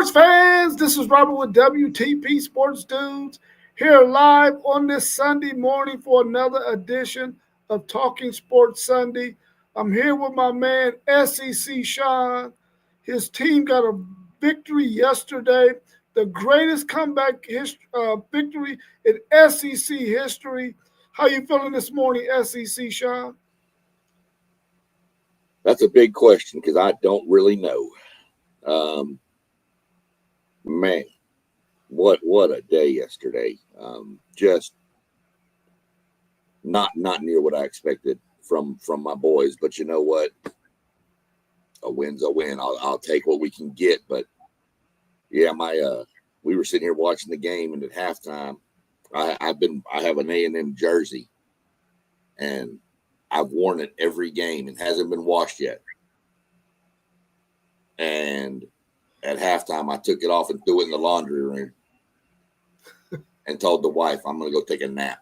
Sports fans, this is Robert with WTP Sports Dudes here live on this Sunday morning for another edition of Talking Sports Sunday. I'm here with my man SEC Sean. His team got a victory yesterday, the greatest comeback victory in SEC history. How you feeling this morning, SEC Sean? That's a big question because I don't really know. Man, what a day yesterday. Just not near what I expected from my boys. But you know what? A win's a win. I'll take what we can get. But yeah, we were sitting here watching the game, and at halftime, I have an A&M jersey, and I've worn it every game and hasn't been washed yet. And at halftime, I took it off and threw it in the laundry room and told the wife, I'm going to go take a nap.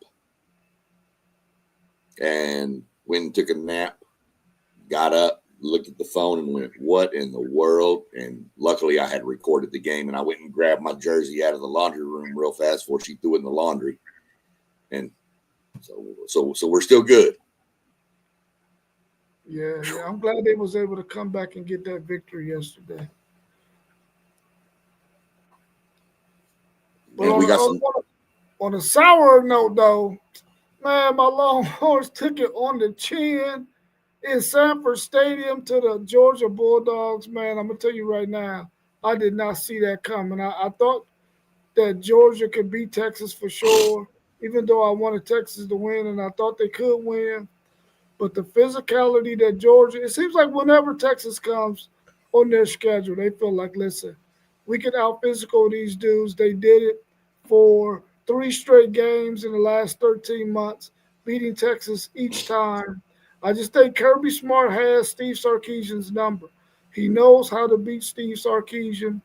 And went and took a nap, got up, looked at the phone and went, what in the world? And luckily I had recorded the game, and I went and grabbed my jersey out of the laundry room real fast before she threw it in the laundry. And so we're still good. Yeah, I'm glad they was able to come back and get that victory yesterday. But on a sour note, though, man, my Longhorns took it on the chin in Sanford Stadium to the Georgia Bulldogs. Man, I'm going to tell you right now, I did not see that coming. I thought that Georgia could beat Texas for sure, even though I wanted Texas to win, and I thought they could win. But the physicality that Georgia, it seems like whenever Texas comes on their schedule, they feel like, listen, we can out-physical these dudes. They did it for 3 straight games in the last 13 months, beating Texas each time. I just think Kirby Smart has Steve Sarkisian's number. He knows how to beat Steve Sarkisian,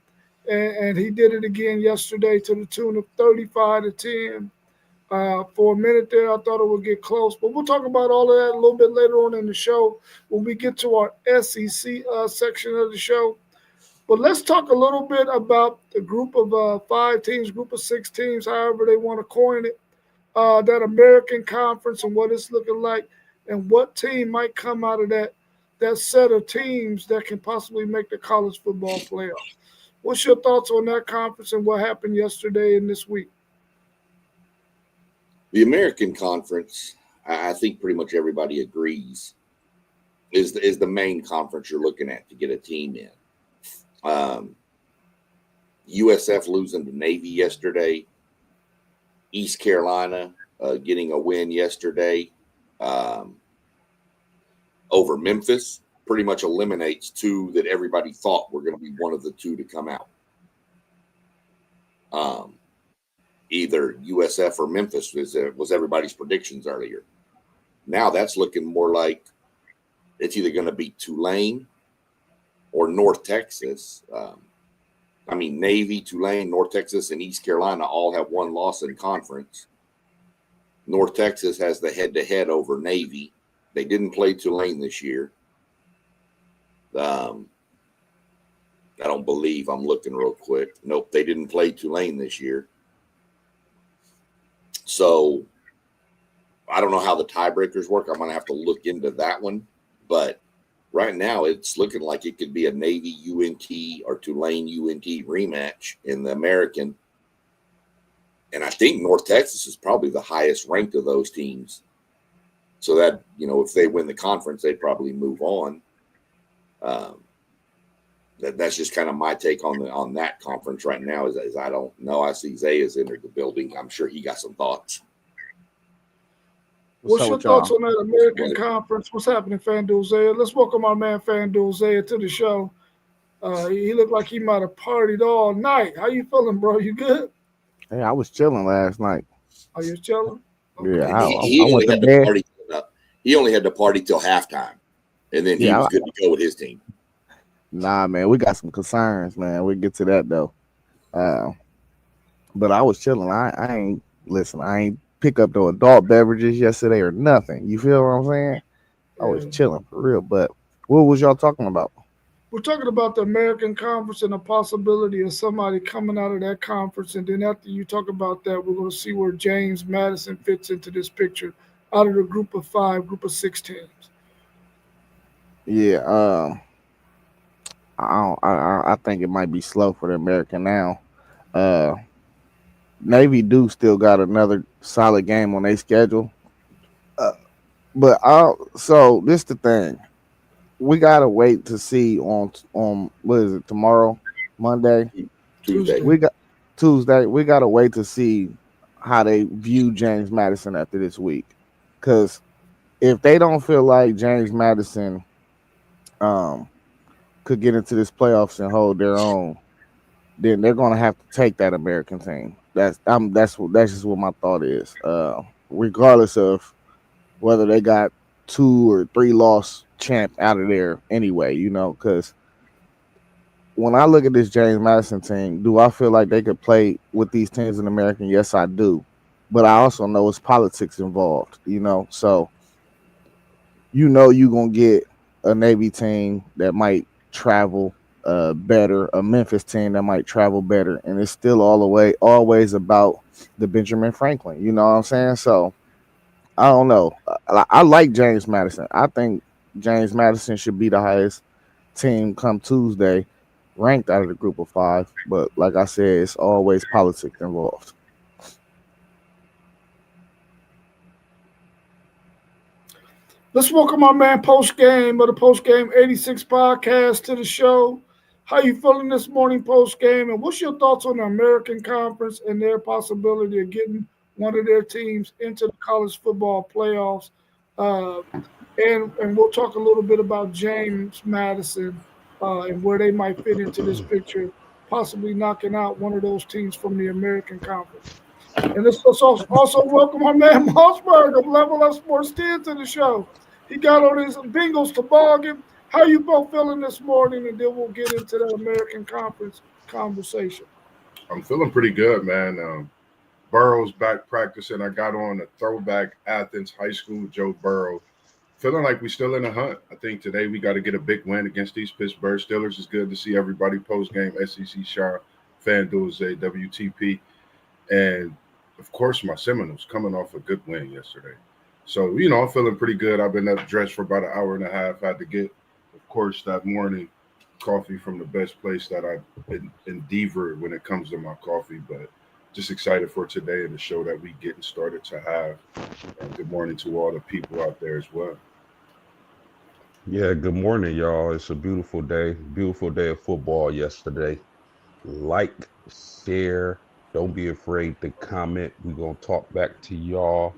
and he did it again yesterday to the tune of 35-10. For a minute there, I thought it would get close, but we'll talk about all of that a little bit later on in the show when we get to our SEC section of the show. But let's talk a little bit about the group of 5 teams, group of 6 teams, however they want to coin it, that American Conference and what it's looking like, and what team might come out of that set of teams that can possibly make the college football playoff. What's your thoughts on that conference and what happened yesterday and this week? The American Conference, I think pretty much everybody agrees, is the main conference you're looking at to get a team in. USF losing to Navy yesterday. East Carolina getting a win yesterday over Memphis pretty much eliminates 2 that everybody thought were going to be one of the 2 to come out. Either USF or Memphis was everybody's predictions earlier. Now that's looking more like it's either going to be Tulane or North Texas. Navy, Tulane, North Texas, and East Carolina all have 1 loss in conference. North Texas has the head-to-head over Navy. They didn't play Tulane this year. I don't believe, I'm looking real quick. Nope, they didn't play Tulane this year. So I don't know how the tiebreakers work. I'm going to have to look into that one. But right now it's looking like it could be a Navy UNT or Tulane UNT rematch in the American. And I think North Texas is probably the highest ranked of those teams. So that, if they win the conference, they'd probably move on. That's just kind of my take on that conference right now is I don't know. I see Zaya's entered the building. I'm sure he got some thoughts. What's your thoughts on that American Conference? What's happening, FanDuel Zaya? Let's welcome our man FanDuel Zaya to the show. He looked like he might have partied all night. How you feeling, bro? You good? Hey, I was chilling last night. Are you chilling? Okay. Yeah, I went to bed. He only had to party till halftime, and then he was good to go with his team. Nah, man, we got some concerns, man. We'll get to that, though. But I was chilling. I ain't pick up no adult beverages yesterday or nothing. You feel what I'm saying? I was chilling for real. But what was y'all talking about? we're talking about the American Conference and the possibility of somebody coming out of that conference. And then after you talk about that, we're going to see where James Madison fits into this picture out of the group of 5, group of 6 teams. Yeah, I think it might be slow for the American now. Uh, Navy do still got another solid game on their schedule. Uh, but so this the thing. We gotta wait to see on what is it tomorrow, Monday, Tuesday. we got Tuesday. We gotta wait to see how they view James Madison after this week, because if they don't feel like James Madison um could get into this playoffs and hold their own, then they're gonna have to take that American team. That's just what my thought is. Regardless of whether they got 2 or 3 loss champ out of there anyway, because when I look at this James Madison team, do I feel like they could play with these teams in American? Yes, I do. But I also know it's politics involved, So you're gonna get a Navy team that might travel better, a Memphis team that might travel better, and it's still all the way always about the Benjamin Franklin. You know what I'm saying? So I don't know. I like James Madison. I think James Madison should be the highest team come Tuesday, ranked out of the group of 5. But like I said, it's always politics involved. Let's welcome our man Post Game of the Post Game 86 podcast to the show. How you feeling this morning, Post Game? And what's your thoughts on the American Conference and their possibility of getting one of their teams into the college football playoffs? And we'll talk a little bit about James Madison and where they might fit into this picture, possibly knocking out one of those teams from the American Conference. And let's also welcome our man Mossberg of Level Up Sports 10 to the show. He got on his Bengals toboggan. How you both feeling this morning? And then we'll get into the American Conference conversation. I'm feeling pretty good, man. Burrow's back practicing. I got on a throwback Athens High School Joe Burrow. Feeling like we're still in the hunt. I think today we got to get a big win against these Pittsburgh Steelers. It's good to see everybody post-game, SEC Shire, FanDuel, WTP. And, of course, my Seminoles coming off a good win yesterday. So, I'm feeling pretty good. I've been up dressed for about an hour and a half. Had to get, of course, that morning coffee from the best place that I've endeavored when it comes to my coffee. But just excited for today and the show that we getting started to have. And good morning to all the people out there as well. Yeah, good morning, y'all. It's a beautiful day of football yesterday. Like, share, don't be afraid to comment. We're going to talk back to y'all.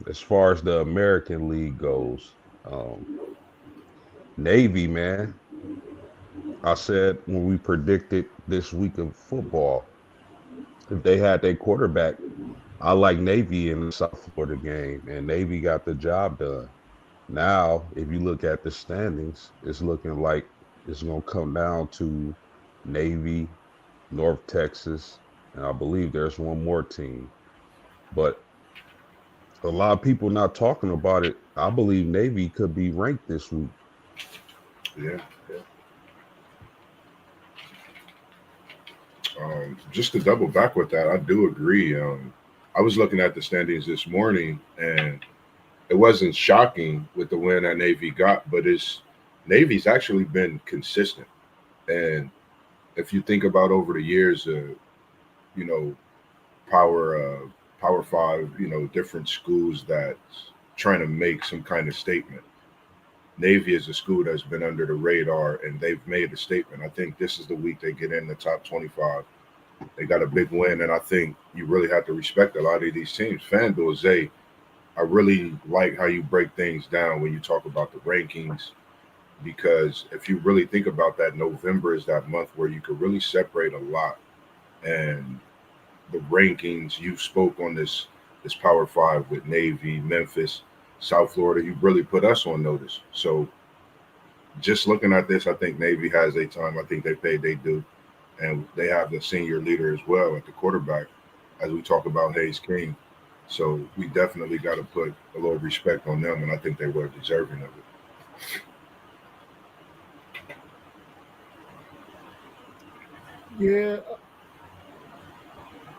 As far as the American League goes, Navy, man, I said when we predicted this week of football, if they had their quarterback, I like Navy in the South Florida game, and Navy got the job done. Now, if you look at the standings, it's looking like it's going to come down to Navy, North Texas, and I believe there's one more team. But a lot of people not talking about it. I believe Navy could be ranked this week. Yeah. Just to double back with that, I do agree. I was looking at the standings this morning, and it wasn't shocking with the win that Navy got, but Navy's actually been consistent. And if you think about over the years, Power 5, different schools that's trying to make some kind of statement. Navy is a school that's been under the radar, and they've made a statement. I think this is the week they get in the top 25. They got a big win, and I think you really have to respect a lot of these teams. FanDuel, I really like how you break things down when you talk about the rankings, because if you really think about that, November is that month where you could really separate a lot. And the rankings, you spoke on this Power 5 with Navy, Memphis, South Florida, you really put us on notice. So just looking at this, I think Navy has a time. I think they paid they do. And they have the senior leader as well at the quarterback, as we talk about Hayes King. So we definitely got to put a little respect on them, and I think they were deserving of it. Yeah,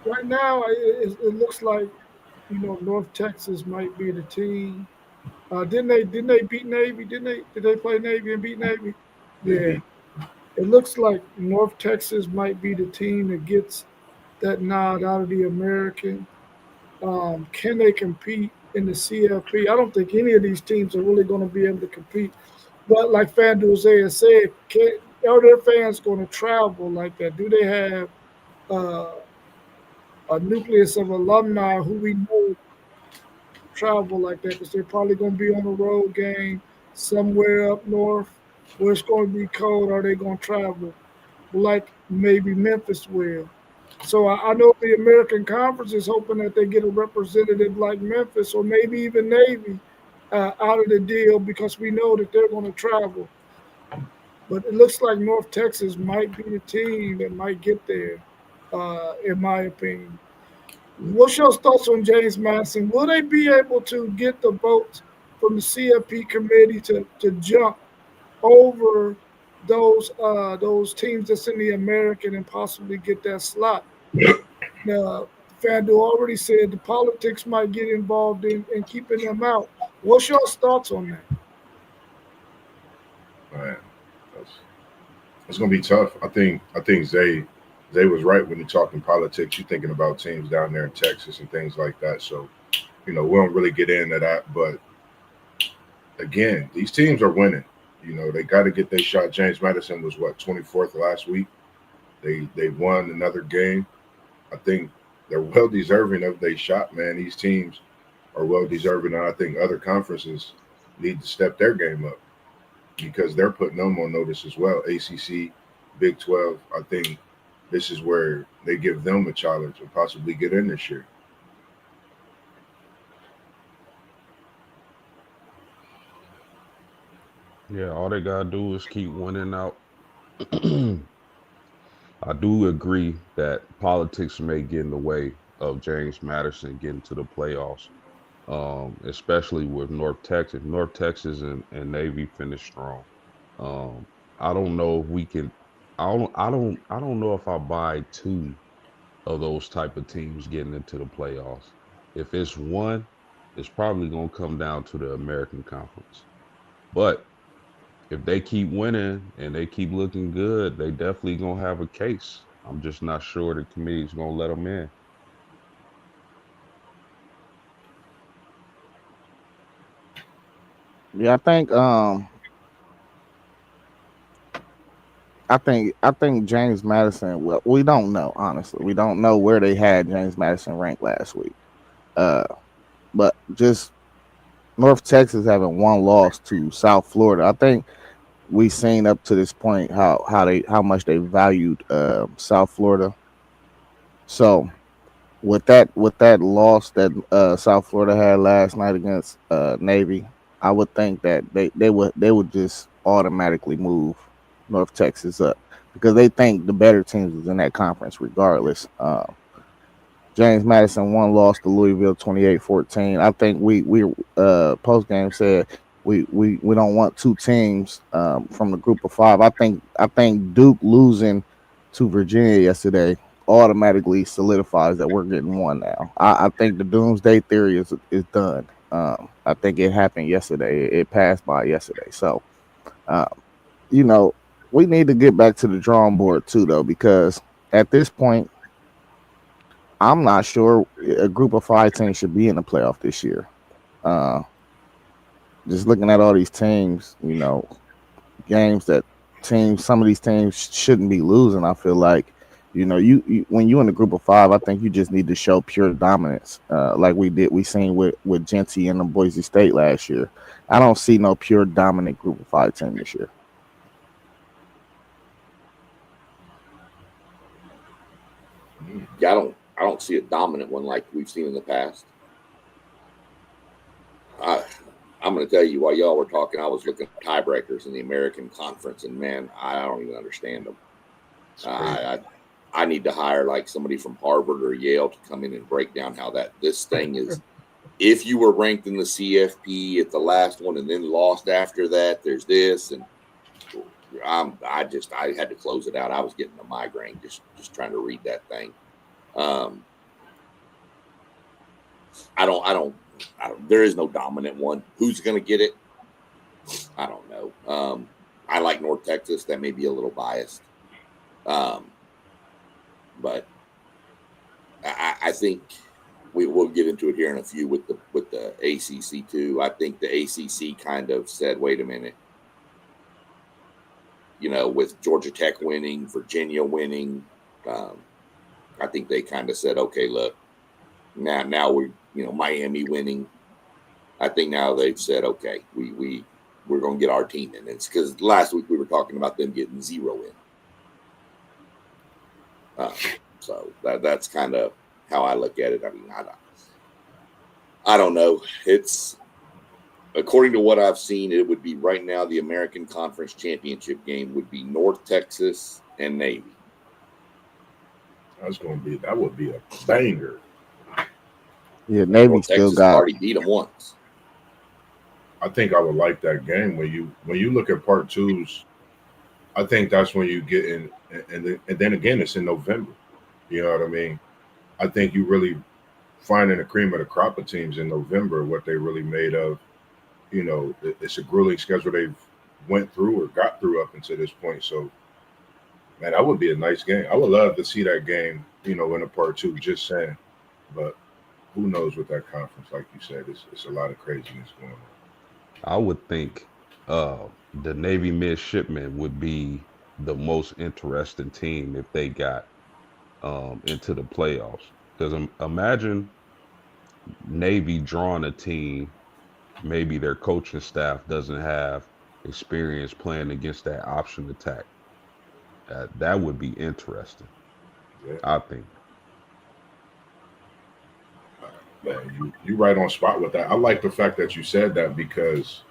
right now it looks like North Texas might be the team. Didn't they beat Navy? Did they play Navy and beat Navy? They Yeah. beat. It looks like North Texas might be the team that gets that nod out of the American. Can they compete in the CFP? I don't think any of these teams are really going to be able to compete. But like FanDuel said, are their fans going to travel like that? Do they have uh, a nucleus of alumni who we know travel like that? Because they're probably going to be on a road game somewhere up north where it's going to be cold. Are they going to travel like maybe Memphis will? So I know the American Conference is hoping that they get a representative like Memphis or maybe even Navy out of the deal because we know that they're going to travel. But it looks like North Texas might be the team that might get there, in my opinion. What's your thoughts on James Madison? Will they be able to get the votes from the CFP committee to jump over those teams that's in the American and possibly get that slot? Now, FanDuel already said the politics might get involved in keeping them out. What's your thoughts on that? Man, that's it's gonna be tough. I think Zay was right when he talking politics. You're thinking about teams down there in Texas and things like that. So we don't really get into that. But again, these teams are winning. They got to get their shot. James Madison was what 24th last week. They won another game. I think they're well deserving of their shot, man. These teams are well deserving, and I think other conferences need to step their game up because they're putting them on notice as well. ACC, Big 12. I think this is where they give them a challenge and possibly get in this year. Yeah, all they gotta do is keep winning out. I do agree that politics may get in the way of James Madison getting to the playoffs, especially with North Texas. North Texas and Navy finished strong. Um, I don't know if we can. I don't know if I buy two of those type of teams getting into the playoffs. If it's one, it's probably gonna come down to the American Conference. But if they keep winning and they keep looking good, they definitely gonna have a case. I'm just not sure the committee's gonna let them in. Yeah, I think James Madison. Well, we don't know honestly. We don't know where they had James Madison ranked last week. Uh, but just North Texas having one loss to South Florida. I think we seen up to this point how much they valued South Florida. So with that loss that South Florida had last night against Navy, I would think that they would just automatically move North Texas up because they think the better teams is in that conference regardless. James Madison one lost to Louisville 28-14. I think we post game said we don't want two teams from the group of five. I think Duke losing to Virginia yesterday automatically solidifies that we're getting one now. I think the doomsday theory is done. I think it happened yesterday. It passed by yesterday. So uh, you know we need to get back to the drawing board too, though, because at this point I'm not sure a group of five teams should be in the playoff this year. Uh, just looking at all these teams, games that some of these teams shouldn't be losing. I feel like, you when you in a group of five, I think you just need to show pure dominance, like we seen with Genty and the Boise State last year. I don't see no pure dominant group of five team this year. Yeah, I don't see a dominant one like we've seen in the past. I, I'm going to tell you while y'all were talking, I was looking at tiebreakers in the American Conference, and man, I don't even understand them. It's crazy. I need to hire like somebody from Harvard or Yale to come in and break down how this thing is. If you were ranked in the CFP at the last one and then lost after that, there's this, and I had to close it out. I was getting a migraine just trying to read that thing. I don't. There is no dominant one. Who's going to get it? I don't know. I like North Texas. That may be a little biased, but I think we'll get into it here in a few with the ACC too. I think the ACC kind of said, "Wait a minute." With Georgia Tech winning, Virginia winning, I think they kind of said, "Okay, look, now we're Miami winning." I think now they've said, "Okay, we're going to get our team in." It's because last week we were talking about them getting 0 in. So that's kind of how I look at it. I mean, I don't know. It's according to what I've seen, it would be right now the American Conference Championship game would be North Texas and Navy. That would be a banger. Yeah, Navy North still Texas got. already beat them once. I think I would like that game when you look at part twos. I think that's when you get in, and then again it's in November. You know what I mean? I think you really finding the cream of the crop of teams in November, what they really made of. It's a grueling schedule they've went through or got through up until this point. So, man, that would be a nice game. I would love to see that game, in a part two, just saying. But who knows with that conference, like you said, it's a lot of craziness going on. I would think the Navy midshipmen would be the most interesting team if they got into the playoffs. Because imagine Navy drawing a team, maybe their coaching staff doesn't have experience playing against that option attack. That would be interesting, Yeah. I think. Man, you right on spot with that. I like the fact that you said that because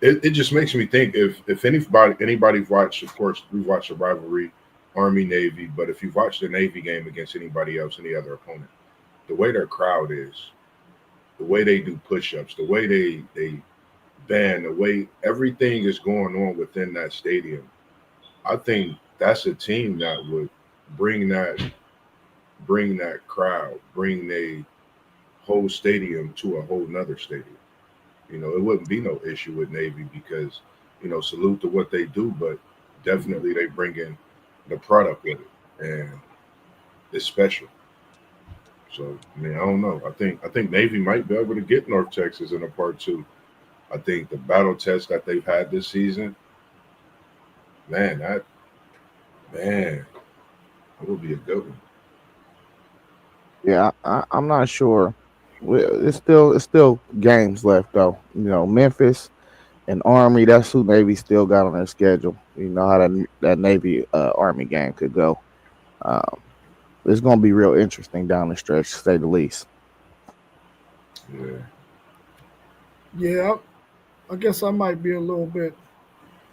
it just makes me think if anybody watched, of course, we've watched the rivalry, Army Navy, but if you've watched the Navy game against anybody else, any other opponent, the way their crowd is, the way they do push-ups, the way they band, the way everything is going on within that stadium, I think that's a team that would bring that crowd, bring the whole stadium to a whole nother stadium. It wouldn't be no issue with Navy because, salute to what they do, but definitely they bring in the product with it, and it's special. So, I mean, I don't know. I think Navy might be able to get North Texas in a part two. I think the battle test that they've had this season, that would be a good one. Yeah, I'm not sure. It's still games left though. Memphis and Army. That's who Navy still got on their schedule. You know how that Navy Army game could go. It's going to be real interesting down the stretch, to say the least. Yeah. Yeah, I guess I might be a little bit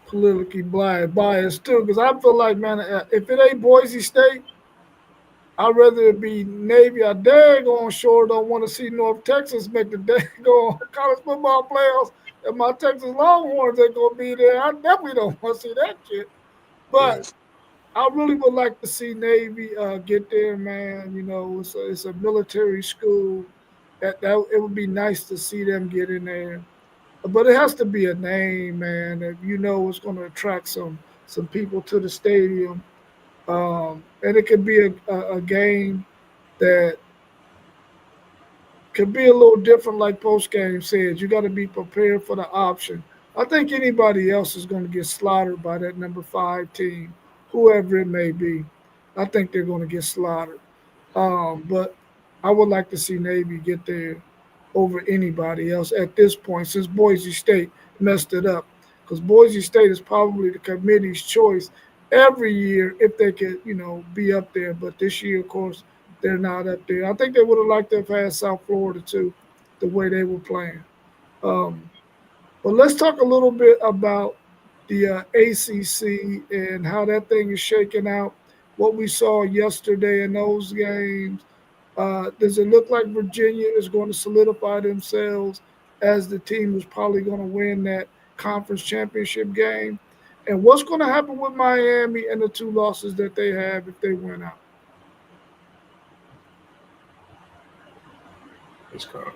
politically biased too, because I feel like, man, if it ain't Boise State, I'd rather it be Navy. I daggone sure don't want to see North Texas make the daggone college football playoffs. And my Texas Longhorns ain't gonna be there. I definitely don't want to see that shit. But I really would like to see Navy get there, man. It's a military school. That it would be nice to see them get in there. But it has to be a name, man, that it's going to attract some people to the stadium. And it could be a game that could be a little different, like post game says. You got to be prepared for the option. I think anybody else is going to get slaughtered by that number 5 team, whoever it may be. I think they're going to get slaughtered. But I would like to see Navy get there over anybody else at this point, since Boise State messed it up. Because Boise State is probably the committee's choice every year if they could, be up there. But this year, of course, they're not up there. I think they would have liked to have had South Florida too, the way they were playing. But let's talk a little bit about the ACC and how that thing is shaking out. What we saw yesterday in those games. Does it look like Virginia is going to solidify themselves as the team who's probably going to win that conference championship game? And what's going to happen with Miami and the 2 losses that they have if they win out? It's kind of,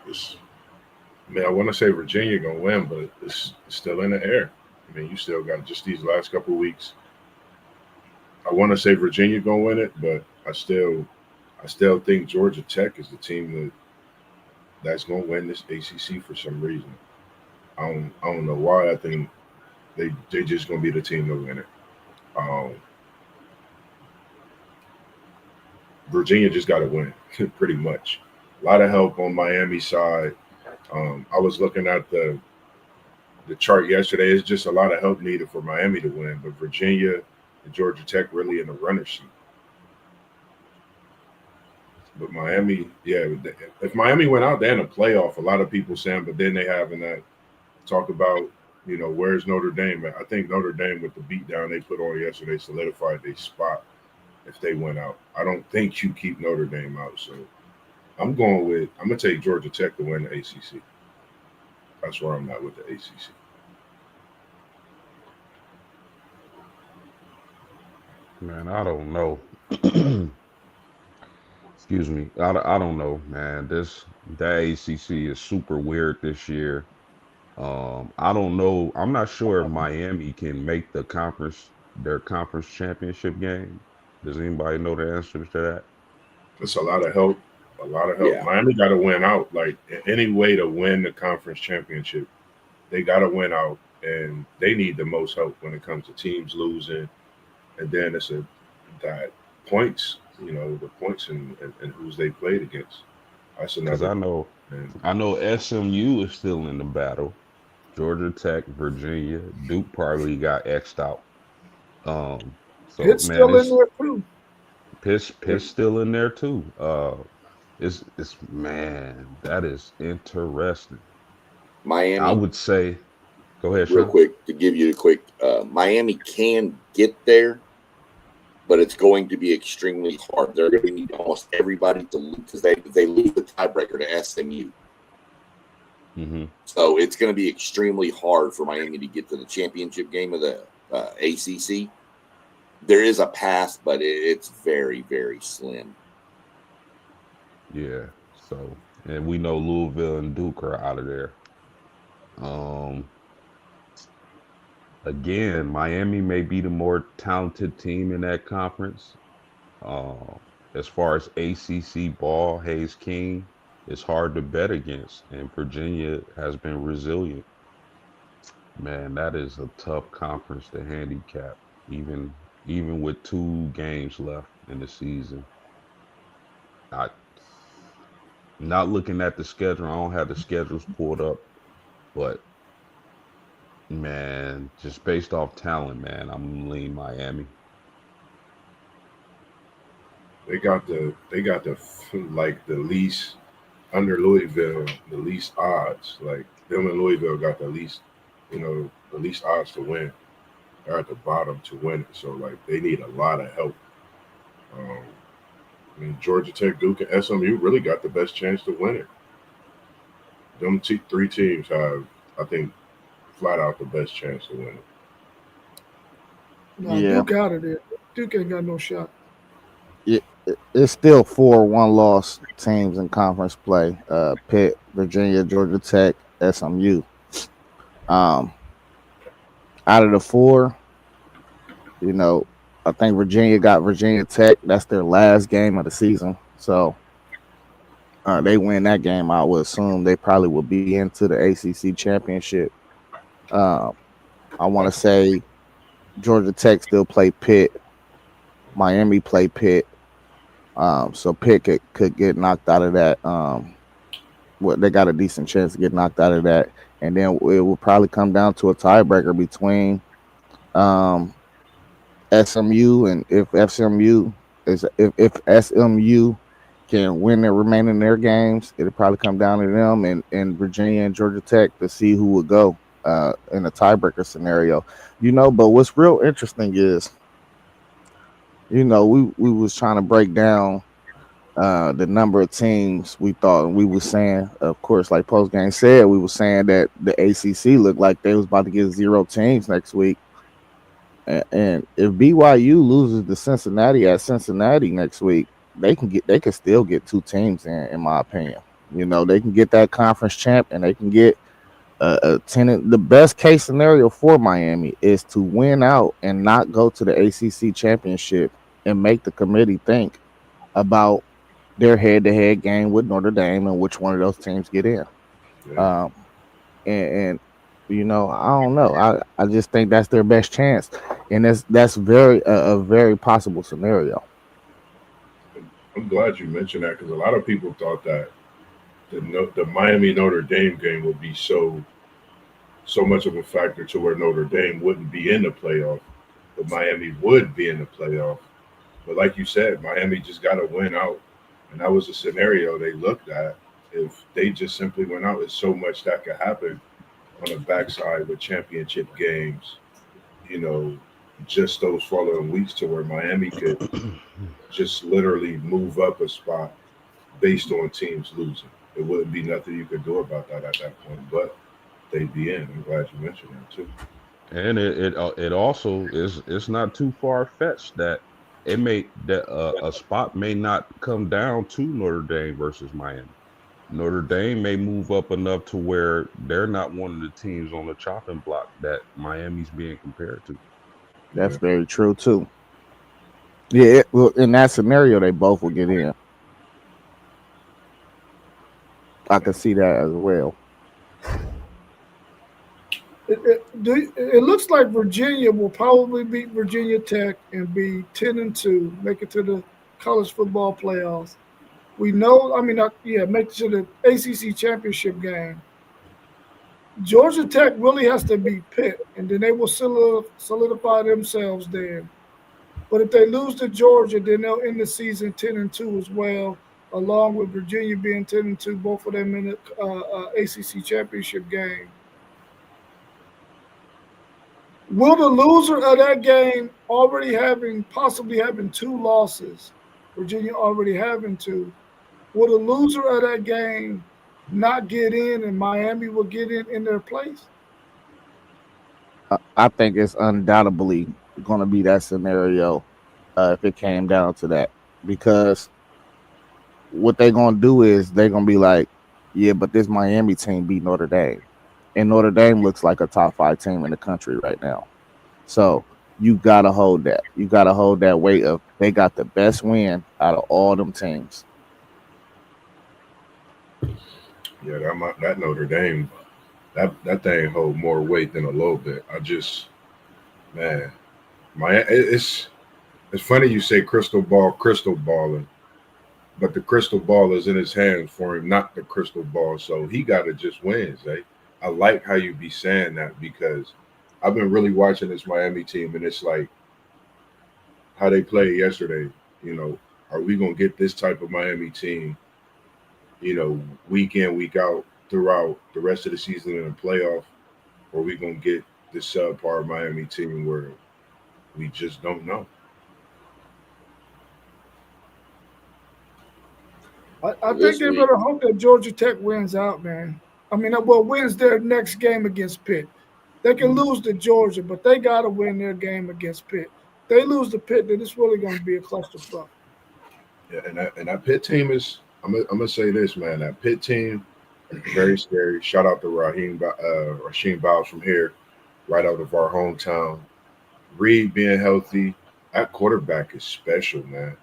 it's, man, I want to say Virginia gonna win, but it's still in the air. I mean, you still got just these last couple of weeks. I want to say Virginia gonna win it, but I still think Georgia Tech is the team that's gonna win this ACC for some reason. I don't know why. I think they just gonna be the team to win it. Virginia just got to win, pretty much. A lot of help on Miami's side. I was looking at the chart yesterday. It's just a lot of help needed for Miami to win, but Virginia and Georgia Tech really in the runner's seat. But Miami, yeah, if Miami went out there in a playoff, a lot of people saying, but then they having that talk about, where's Notre Dame at? I think Notre Dame with the beatdown they put on yesterday solidified their spot if they went out. I don't think you keep Notre Dame out. So I'm going to take Georgia Tech to win the ACC. That's where I'm at with the ACC. Man, I don't know. Excuse me. I don't know, man. The ACC is super weird this year. I don't know. I'm not sure if Miami can make their conference championship game. Does anybody know the answers to that? It's a lot of help. Yeah. Miami got to win out. Like, any way to win the conference championship, they got to win out, and they need the most help when it comes to teams losing. And then it's that points, the points and who's they played against. That's Because another. I know SMU is still in the battle. Georgia Tech, Virginia, Duke probably got X'd out. So It's man, still in there too. Pitt's still in there too. It's man, that is interesting. Miami. I would say, go ahead, real Sean. quick, to give you a quick, Miami can get there, but it's going to be extremely hard. They're going to need almost everybody to lose because they lose the tiebreaker to SMU. Mm-hmm. So it's going to be extremely hard for Miami to get to the championship game of the ACC. There is a path, but it's very, very slim. Yeah. So, and we know Louisville and Duke are out of there. Again, Miami may be the more talented team in that conference. As far as ACC ball, Hayes King is hard to bet against, and Virginia has been resilient. Man, that is a tough conference to handicap, even with 2 games left in the season. Not looking at the schedule, I don't have the schedules pulled up, but man, just based off talent, man, I'm leaning Miami. They got the least under Louisville, the least odds. Like, them and Louisville got the least odds to win. They're at the bottom to win it. So, like, they need a lot of help. I mean, Georgia Tech, Duke, and SMU really got the best chance to win it. Them 3 teams have, I think, flat out the best chance to win it. No, Yeah. Duke out of there. Duke ain't got no shot. It's still 4 1-loss teams in conference play. Pitt, Virginia, Georgia Tech, SMU. Out of the 4, I think Virginia got Virginia Tech. That's their last game of the season. So they win that game, I would assume they probably will be into the ACC championship. I want to say Georgia Tech still play Pitt. Miami play Pitt. So Pitt could get knocked out of that. They got a decent chance to get knocked out of that. And then it will probably come down to a tiebreaker between SMU, and if SMU can win the remaining their games, it'll probably come down to them and Virginia and Georgia Tech to see who would go in a tiebreaker scenario. But what's real interesting is, we was trying to break down the number of teams we thought we were saying, of course, like post game said, we were saying that the ACC looked like they was about to get 0 teams next week. And if BYU loses to Cincinnati at Cincinnati next week, they can still get 2 teams in my opinion. You know, they can get that conference champ and they can get a tenant. The best case scenario for Miami is to win out and not go to the ACC championship and make the committee think about their head-to-head game with Notre Dame and which one of those teams get in. Yeah. And you know, I don't know. I just think that's their best chance, and that's very a very possible scenario. I'm glad you mentioned that because a lot of people thought that the Miami Notre Dame game would be so much of a factor to where Notre Dame wouldn't be in the playoff, but Miami would be in the playoff. But like you said, Miami just got to win out, and that was a scenario they looked at. If they just simply went out, there's so much that could happen on the backside with championship games. You know, just those following weeks to where Miami could just literally move up a spot based on teams losing. It wouldn't be nothing you could do about that at that point, but they'd be in. I'm glad you mentioned that too. And it also is, it's not too far fetched that it may that a spot may not come down to Notre Dame versus Miami. Notre Dame may move up enough to where they're not one of the teams on the chopping block that Miami's being compared to. That's very true too. Yeah, well, in that scenario, they both will get in. I can see that as well. It looks like Virginia will probably beat Virginia Tech and be 10-2, make it to the college football playoffs. We know, make it to the ACC championship game. Georgia Tech really has to beat Pitt, and then they will solidify themselves there. But if they lose to Georgia, then they'll end the season 10-2 as well, along with Virginia being 10-2, both of them in the ACC championship game. Will the loser of that game possibly having 2 losses, Virginia already having 2, will the loser of that game not get in and Miami will get in their place? I think it's undoubtedly going to be that scenario if it came down to that, because what they're going to do is they're going to be like, yeah, but this Miami team beat Notre Dame, and Notre Dame looks like a top 5 team in the country right now. So you got to hold that. You got to hold that weight of they got the best win out of all them teams. Yeah, that Notre Dame, that thing hold more weight than a little bit. It's funny you say crystal balling, but the crystal ball is in his hands for him, not the crystal ball. So he got to just win, Zay. I like how you be saying that because I've been really watching this Miami team, and it's like how they played yesterday. You know, are we going to get this type of Miami team, you know, week in, week out throughout the rest of the season in the playoff, or are we going to get this subpar Miami team where we just don't know? I think they better hope that Georgia Tech wins out, man. Wins their next game against Pitt. They can lose to Georgia, but they got to win their game against Pitt. If they lose to Pitt, then it's really going to be a clusterfuck. Yeah, and that Pitt team is. I'm gonna say this, man. That Pitt team, very scary. Shout out to Rasheem Bowles from here, right out of our hometown. Reed being healthy, that quarterback is special, man.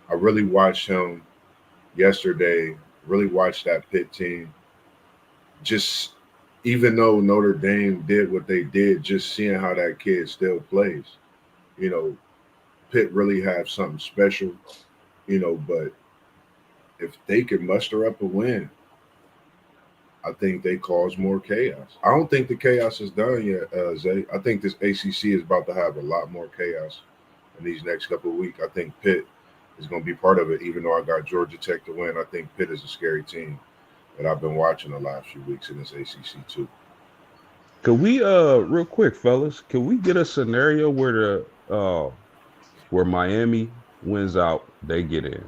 I really watched him yesterday. Really watched that Pitt team. Just even though Notre Dame did what they did, just seeing how that kid still plays. You know, Pitt really have something special. You know, but if they can muster up a win, I think they cause more chaos. I don't think the chaos is done yet, Zay. I think this ACC is about to have a lot more chaos in these next couple of weeks. I think Pitt is going to be part of it, even though I got Georgia Tech to win. I think Pitt is a scary team that I've been watching the last few weeks in this ACC too. Could we, real quick, fellas, can we get a scenario where where Miami wins out, they get in?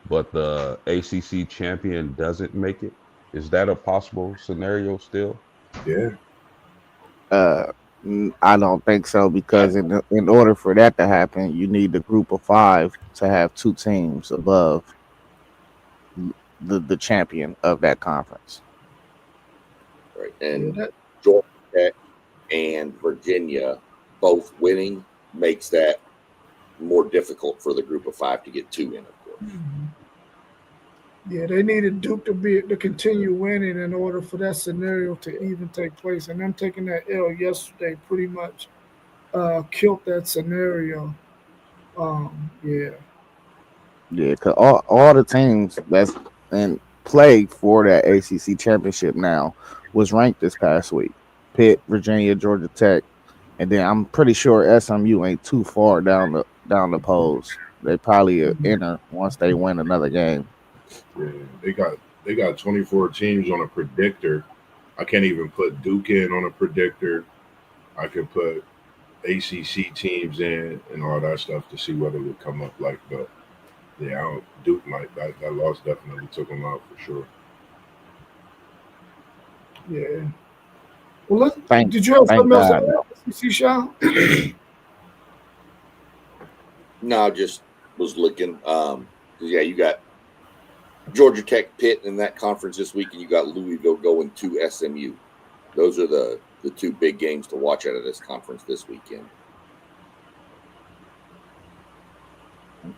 but the ACC champion doesn't make it? Is that a possible scenario still? Yeah. I don't think so because in order for that to happen, you need the group of 5 to have 2 teams above the champion of that conference. Right. Yeah, And that, Georgia Tech and Virginia both winning makes that more difficult for the group of 5 to get 2 in, of course. yeah, they needed Duke to continue winning in order for that scenario to even take place. And them taking that L yesterday pretty much killed that scenario. Yeah. Yeah, because all the teams that's in play for that ACC championship now was ranked this past week. Pitt, Virginia, Georgia Tech, and then I'm pretty sure SMU ain't too far down the polls. They probably enter once they win another game. Yeah, they got 24 teams on a predictor. I can't even put Duke in on a predictor. I could put ACC teams in and all that stuff to see what it would come up like. But yeah, Duke might that loss definitely took them out for sure. Yeah. Well, Thank did you have thank something else God. to add, CC Sean? No, I just was looking. 'Cause, yeah, you got Georgia Tech, Pitt in that conference this week, and you got Louisville going to SMU. Those are the 2 big games to watch out of this conference this weekend.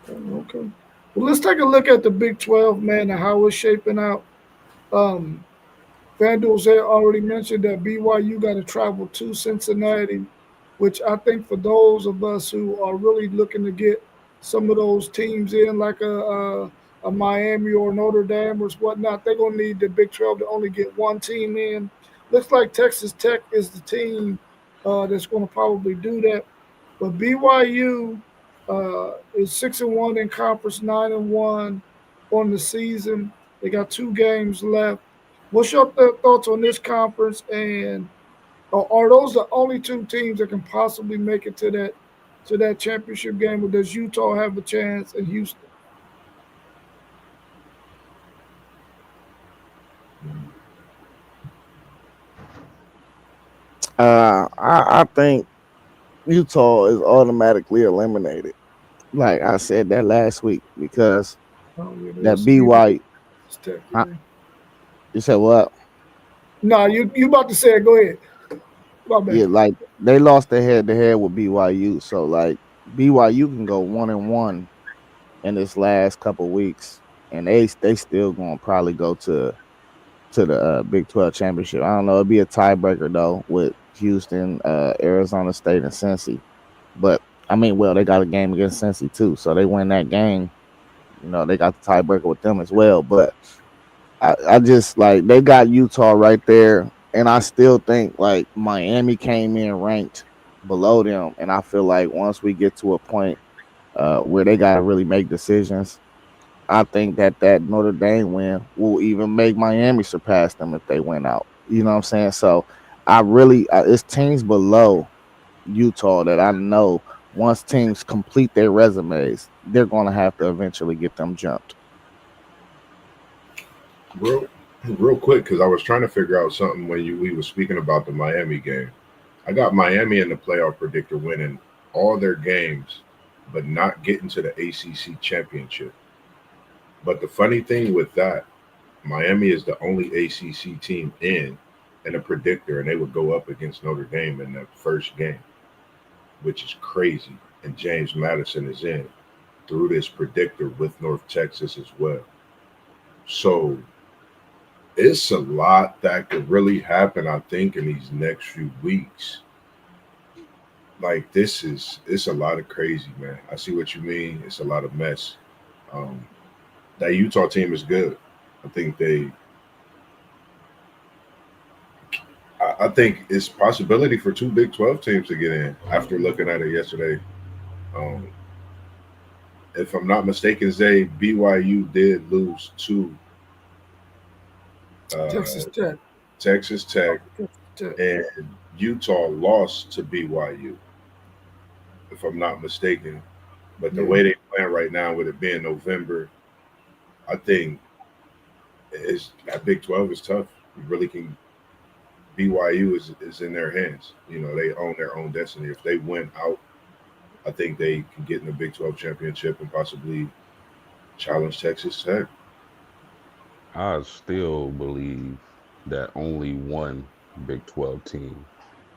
Okay. Well, let's take a look at the Big 12, man, and how it's shaping out. FanDuel had already mentioned that BYU got to travel to Cincinnati, which I think for those of us who are really looking to get some of those teams in, like a Miami or Notre Dame or whatnot, they're going to need the Big 12 to only get one team in. Looks like Texas Tech is the team that's going to probably do that. But BYU is 6-1 in conference, 9-1 on the season. They got 2 games left. What's your thoughts on this conference? And are those the only 2 teams that can possibly make it to that championship game, or does Utah have a chance in Houston? I think Utah is automatically eliminated. Like I said that last week because Oh, yeah, that that's BYU. Tech. Huh? You said what? No, you about to say it. Go ahead. My bad. Yeah, like they lost their head to head with BYU, so like BYU can go 1-1 in this last couple weeks, and they still gonna probably go to the Big 12 championship. I don't know. It'd be a tiebreaker though with Houston, Arizona State, and Cincy. But I mean, well, they got a game against Cincy too, so they win that game. You know, they got the tiebreaker with them as well. But I just like they got Utah right there, and I still think like Miami came in ranked below them, and I feel like once we get to a point where they got to really make decisions, I think that Notre Dame win will even make Miami surpass them if they win out. You know what I'm saying? So I really it's teams below Utah that I know once teams complete their resumes, they're going to have to eventually get them jumped. Real quick, because I was trying to figure out something when we were speaking about the Miami game. I got Miami in the playoff predictor winning all their games, but not getting to the ACC championship. But the funny thing with that, Miami is the only ACC team in a predictor, and they would go up against Notre Dame in that first game, which is crazy. And James Madison is in through this predictor with North Texas as well. So it's a lot that could really happen, I think, in these next few weeks. Like it's a lot of crazy, man. I see what you mean. It's a lot of mess. That Utah team is good. I think I think it's possibility for 2 Big 12 teams to get in after looking at it yesterday. If I'm not mistaken, Zay, BYU did lose to Texas Tech. Texas Tech, Texas Tech. and Utah lost to BYU, if I'm not mistaken. But the way they playing right now, with it being November, I think that Big 12 is tough. You really can. BYU is in their hands. You know, they own their own destiny. If they win out, I think they can get in the Big 12 championship and possibly challenge Texas Tech. I still believe that only one Big 12 team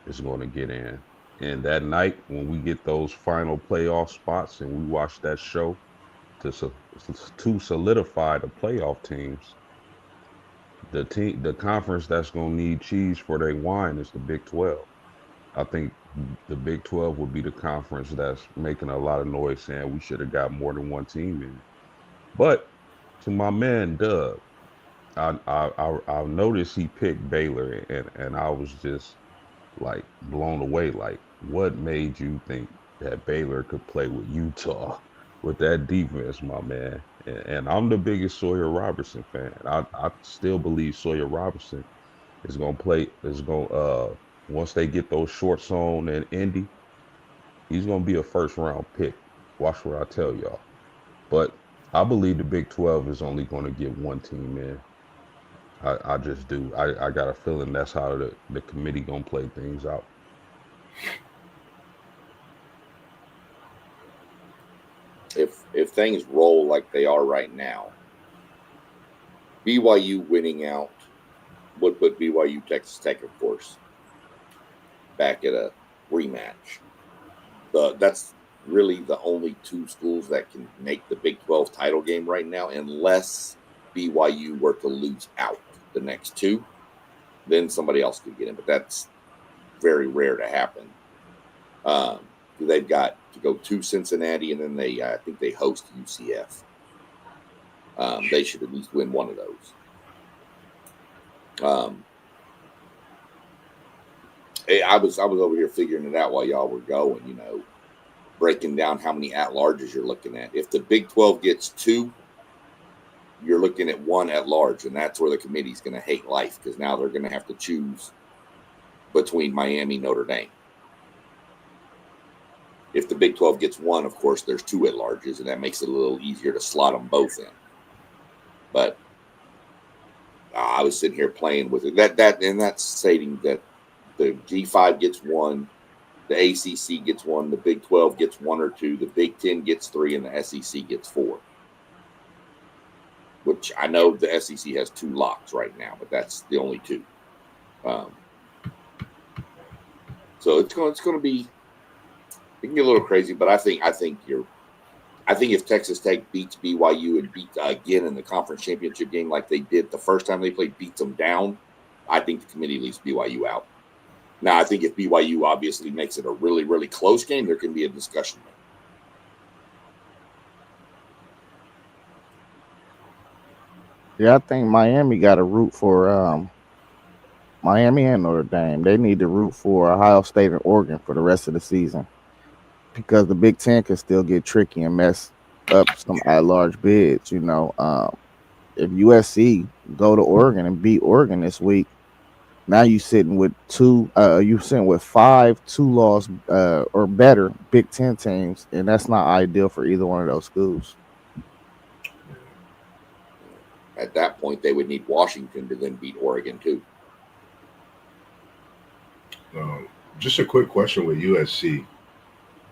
is going to get in. And that night, when we get those final playoff spots and we watch that show to solidify the playoff teams, the conference that's going to need cheese for their wine is the Big 12. I think the Big 12 would be the conference that's making a lot of noise saying we should have got more than one team in. But to my man Doug, I noticed he picked Baylor, and I was just like blown away. Like, what made you think that Baylor could play with Utah with that defense, my man? And I'm the biggest Sawyer Robertson fan. I still believe Sawyer Robertson is gonna play. Is gonna once they get those short zone and Indy, he's gonna be a first round pick. Watch what I tell y'all. But I believe the Big 12 is only going to get one team in. I just do. I got a feeling that's how the committee gonna play things out. If things roll like they are right now, BYU winning out would put BYU Texas Tech, of course, back at a rematch. That's really the only two schools that can make the Big 12 title game right now, unless BYU were to lose out the next two, then somebody else could get in, but that's very rare to happen. They've got to go to Cincinnati, and then I think they host UCF. They should at least win one of those. I was over here figuring it out while y'all were going, you know, breaking down how many at-larges you're looking at. If the Big 12 gets two, you're looking at one at-large, and that's where the committee's going to hate life, because now they're going to have to choose between Miami, Notre Dame. If the Big 12 gets one, of course, there's two at-larges, and that makes it a little easier to slot them both in. But I was sitting here playing with it. That's stating that the G5 gets one, the ACC gets one, the Big 12 gets one or two, the Big 10 gets three, and the SEC gets four. Which I know the SEC has two locks right now, but that's the only two. So it's going to be, it can get a little crazy, but I think if Texas Tech beats BYU and beats again in the conference championship game like they did the first time they played, beats them down, I think the committee leaves BYU out. Now, I think if BYU obviously makes it a really, really close game, there can be a discussion. Yeah, I think Miami got to root for Miami and Notre Dame. They need to root for Ohio State and Oregon for the rest of the season, because the Big Ten can still get tricky and mess up some at-large bids. You know, if USC go to Oregon and beat Oregon this week, now you sitting with five 2-loss or better Big Ten teams, and that's not ideal for either one of those schools. At that point, they would need Washington to then beat Oregon too. Just a quick question with USC.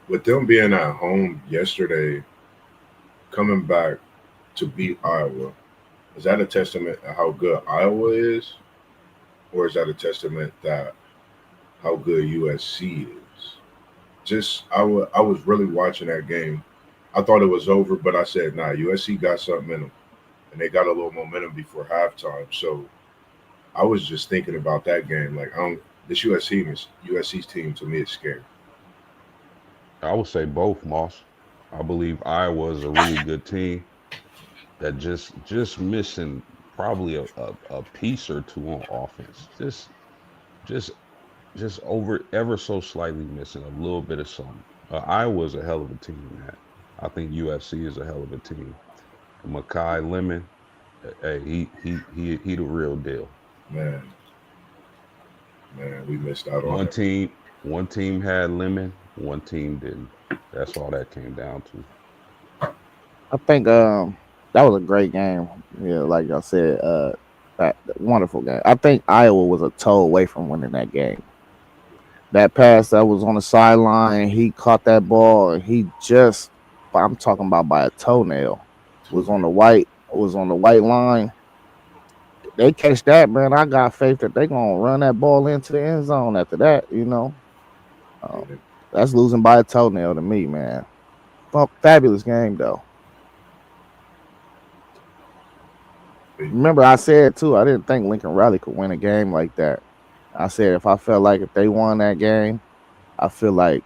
With them being at home yesterday, coming back to beat Iowa, is that a testament to how good Iowa is? Or is that a testament that how good USC is? I was really watching that game. I thought it was over, but I said, nah, USC got something in them. And they got a little momentum before halftime. So I was just thinking about that game. Like, this USC's team to me is scary. I would say both, Moss. I believe Iowa is a really good team that just missing probably a piece or two on offense. Just over ever so slightly missing a little bit of something. Iowa is a hell of a team, man. I think USC is a hell of a team. Makai Lemon, hey, he the real deal. Man, we missed out on One team had Lemon, one team didn't. That's all that came down to. I think That was a great game. Yeah, like I said, that wonderful game. I think Iowa was a toe away from winning that game. That pass that was on the sideline, he caught that ball, and he just, I'm talking about by a toenail, was on the white line. They catch that, man. I got faith that they gonna run that ball into the end zone after that. Yeah. That's losing by a toenail to me, man. Fabulous game though. Remember, I said too, I didn't think Lincoln Riley could win a game like that. I said if I felt like if they won that game, I feel like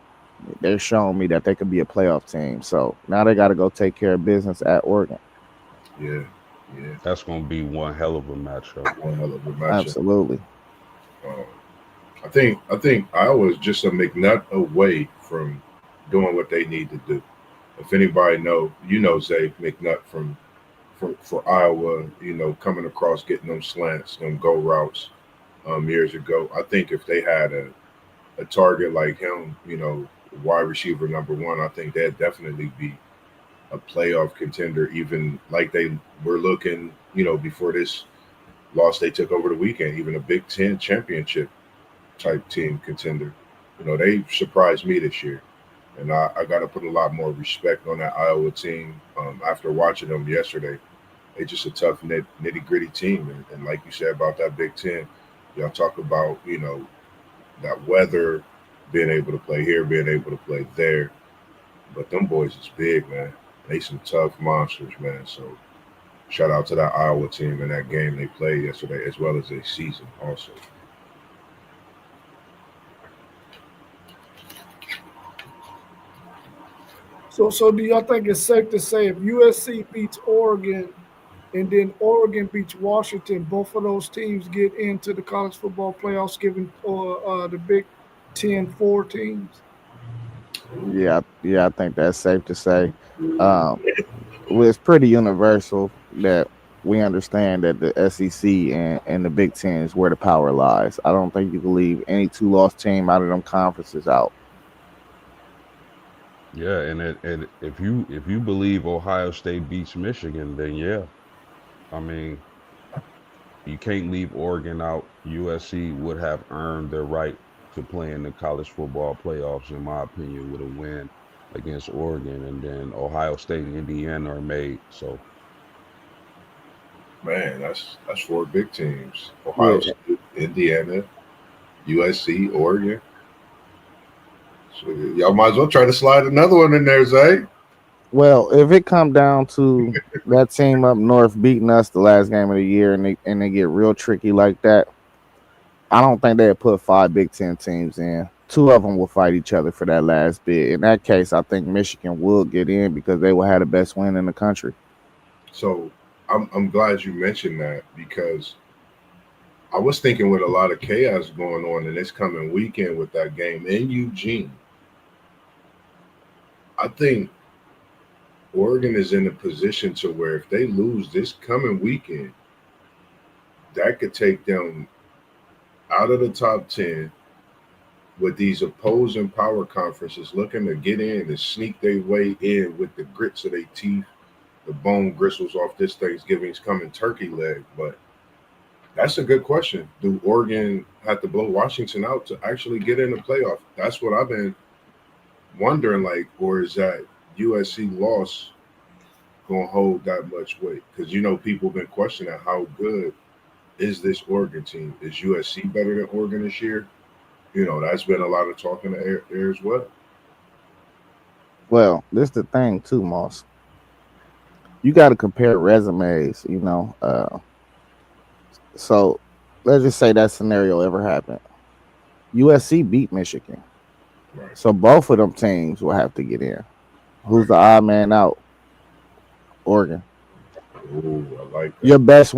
they're showing me that they could be a playoff team. So now they got to go take care of business at Oregon. Yeah, yeah, That's gonna be one hell of a matchup. one hell of a matchup. Absolutely. I think Iowa is just a McNutt away from doing what they need to do. If anybody know, Zay McNutt from for Iowa, coming across, getting them slants, them go routes years ago. I think if they had a target like him, wide receiver number one, I think that'd definitely be a playoff contender, even like they were looking, before this loss they took over the weekend, even a Big Ten championship type team contender. They surprised me this year. And I got to put a lot more respect on that Iowa team after watching them yesterday. They just a tough, nitty gritty team. And like you said about that Big Ten, y'all talk about, that weather, being able to play here, being able to play there. But them boys is big, man. They some tough monsters, man. So shout out to that Iowa team and that game they played yesterday, as well as their season also. So do y'all think it's safe to say if USC beats Oregon and then Oregon beats Washington, both of those teams get into the college football playoffs, giving the Big Ten four teams? Yeah, I think that's safe to say. Well, it's pretty universal that we understand that the SEC and the Big Ten is where the power lies. I don't think you can leave any two-loss team out of them conferences out. Yeah, and if you believe Ohio State beats Michigan, then yeah, I mean you can't leave Oregon out. USC would have earned their right to play in the college football playoffs, in my opinion, with a win against Oregon, and then Ohio State and Indiana are made. So, Man, that's four big teams: Ohio Yeah. State, Indiana, USC, Oregon. So y'all might as well try to slide another one in there, Zay. Well, if it come down to that team up north beating us the last game of the year and they get real tricky like that, I don't think they'd put 5 Big Ten teams in. 2 of them will fight each other for that last bid. In that case, I think Michigan will get in because they will have the best win in the country. So I'm glad you mentioned that, because I was thinking with a lot of chaos going on in this coming weekend with that game in Eugene, I think Oregon is in a position to where if they lose this coming weekend, that could take them out of the top 10, with these opposing power conferences looking to get in and sneak their way in with the grits of their teeth, the bone gristles off this Thanksgiving's coming turkey leg. But that's a good question. Do Oregon have to blow Washington out to actually get in the playoff? That's what I've been wondering, or is that USC loss going to hold that much weight? Because, people have been questioning how good is this Oregon team? Is USC better than Oregon this year? That's been a lot of talk in the air as well. Well, this is the thing too, Moss. You got to compare resumes, So let's just say that scenario ever happened. USC beat Michigan. Right. So both of them teams will have to get in. Who's the odd man out? Oregon. Ooh, I like that. Your best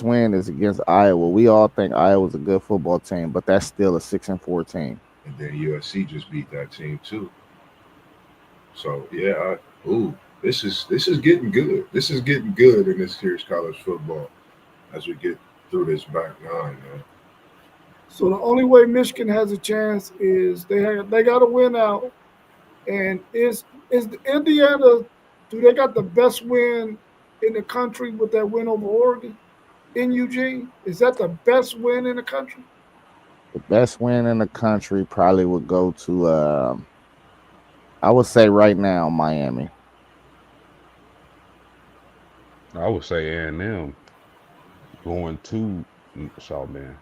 win is against Iowa. We all think Iowa's a good football team, but that's still a 6-4 team. And then USC just beat that team too. So yeah, this is getting good. This is getting good in this year's college football as we get through this back nine, man. So the only way Michigan has a chance is they got to win out. And is the Indiana, do they got the best win in the country with that win over Oregon in Eugene? Is that the best win in the country? The best win in the country probably would go to, I would say right now, Miami. I would say A&M going to South Bend.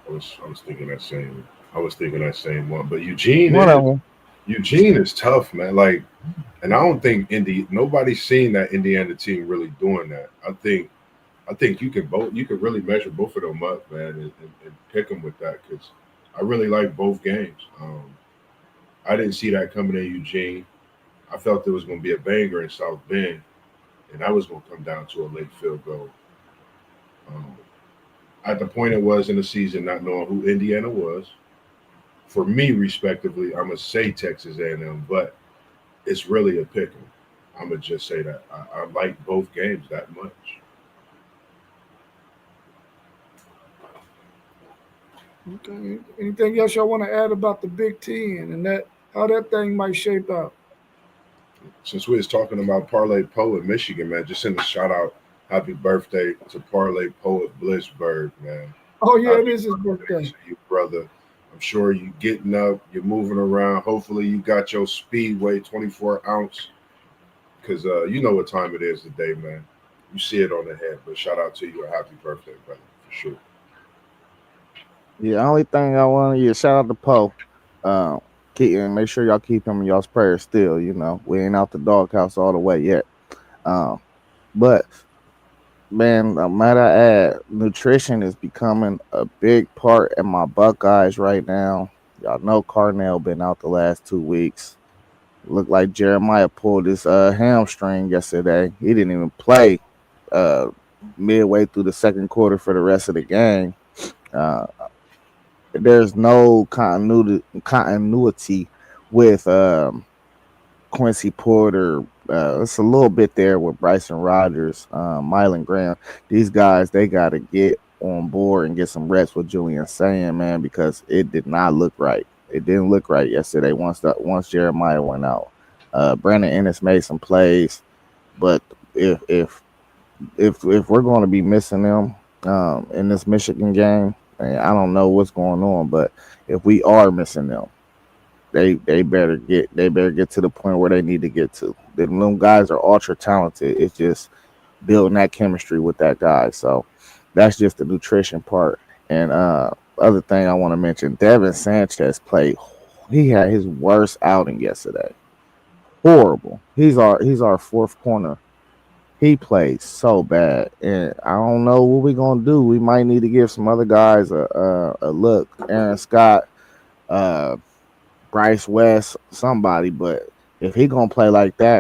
I was thinking that same. I was thinking that same one. But Eugene One of them. is tough, man. Like, and I don't think nobody's seen that Indiana team really doing that. I think you can really measure both of them up, man, and pick them with that because I really like both games. I didn't see that coming in Eugene. I felt there was going to be a banger in South Bend, and that was going to come down to a late field goal. At the point it was in the season, not knowing who Indiana was, for me, respectively, I'm gonna say Texas A&M, but it's really a pick 'em. I'm gonna just say that I like both games that much. Okay. Anything else y'all want to add about the Big Ten and that how that thing might shape out? Since we was talking about Parlay Poet Michigan, man, just send a shout out, happy birthday to Parlay Poet Blissberg, man. Oh yeah, Happy it is his birthday. to you, brother. I'm sure you getting up, you're moving around. Hopefully you got your Speedway 24 ounce, because you know what time it is today, man. You see it on the head. But shout out to you, a happy birthday, brother, for sure. Yeah, only thing I want to shout out to Poe. Make sure y'all keep him in y'all's prayers still. You know, we ain't out the doghouse all the way yet. But man, might I add, nutrition is becoming a big part in my Buckeyes right now. Y'all know Carnell been out the last 2 weeks. Looked like Jeremiah pulled his hamstring yesterday. He didn't even play midway through the second quarter for the rest of the game. There's no continuity with Quincy Porter. It's a little bit there with Bryson Rogers, Mylan Graham. These guys, they got to get on board and get some reps with Julian Saying, man, because it did not look right. It didn't look right yesterday once Jeremiah went out. Brandon Ennis made some plays, but if we're going to be missing them in this Michigan game, and I don't know what's going on, but if we are missing them, they better get to the point where they need to get to. Them guys are ultra talented. It's just building that chemistry with that guy. So that's just the nutrition part. And other thing I want to mention, Devin Sanchez played. He had his worst outing yesterday. Horrible. He's our fourth corner. He plays so bad, and I don't know what we're gonna do. We might need to give some other guys a look. Aaron Scott, Bryce West, somebody. But if he gonna play like that,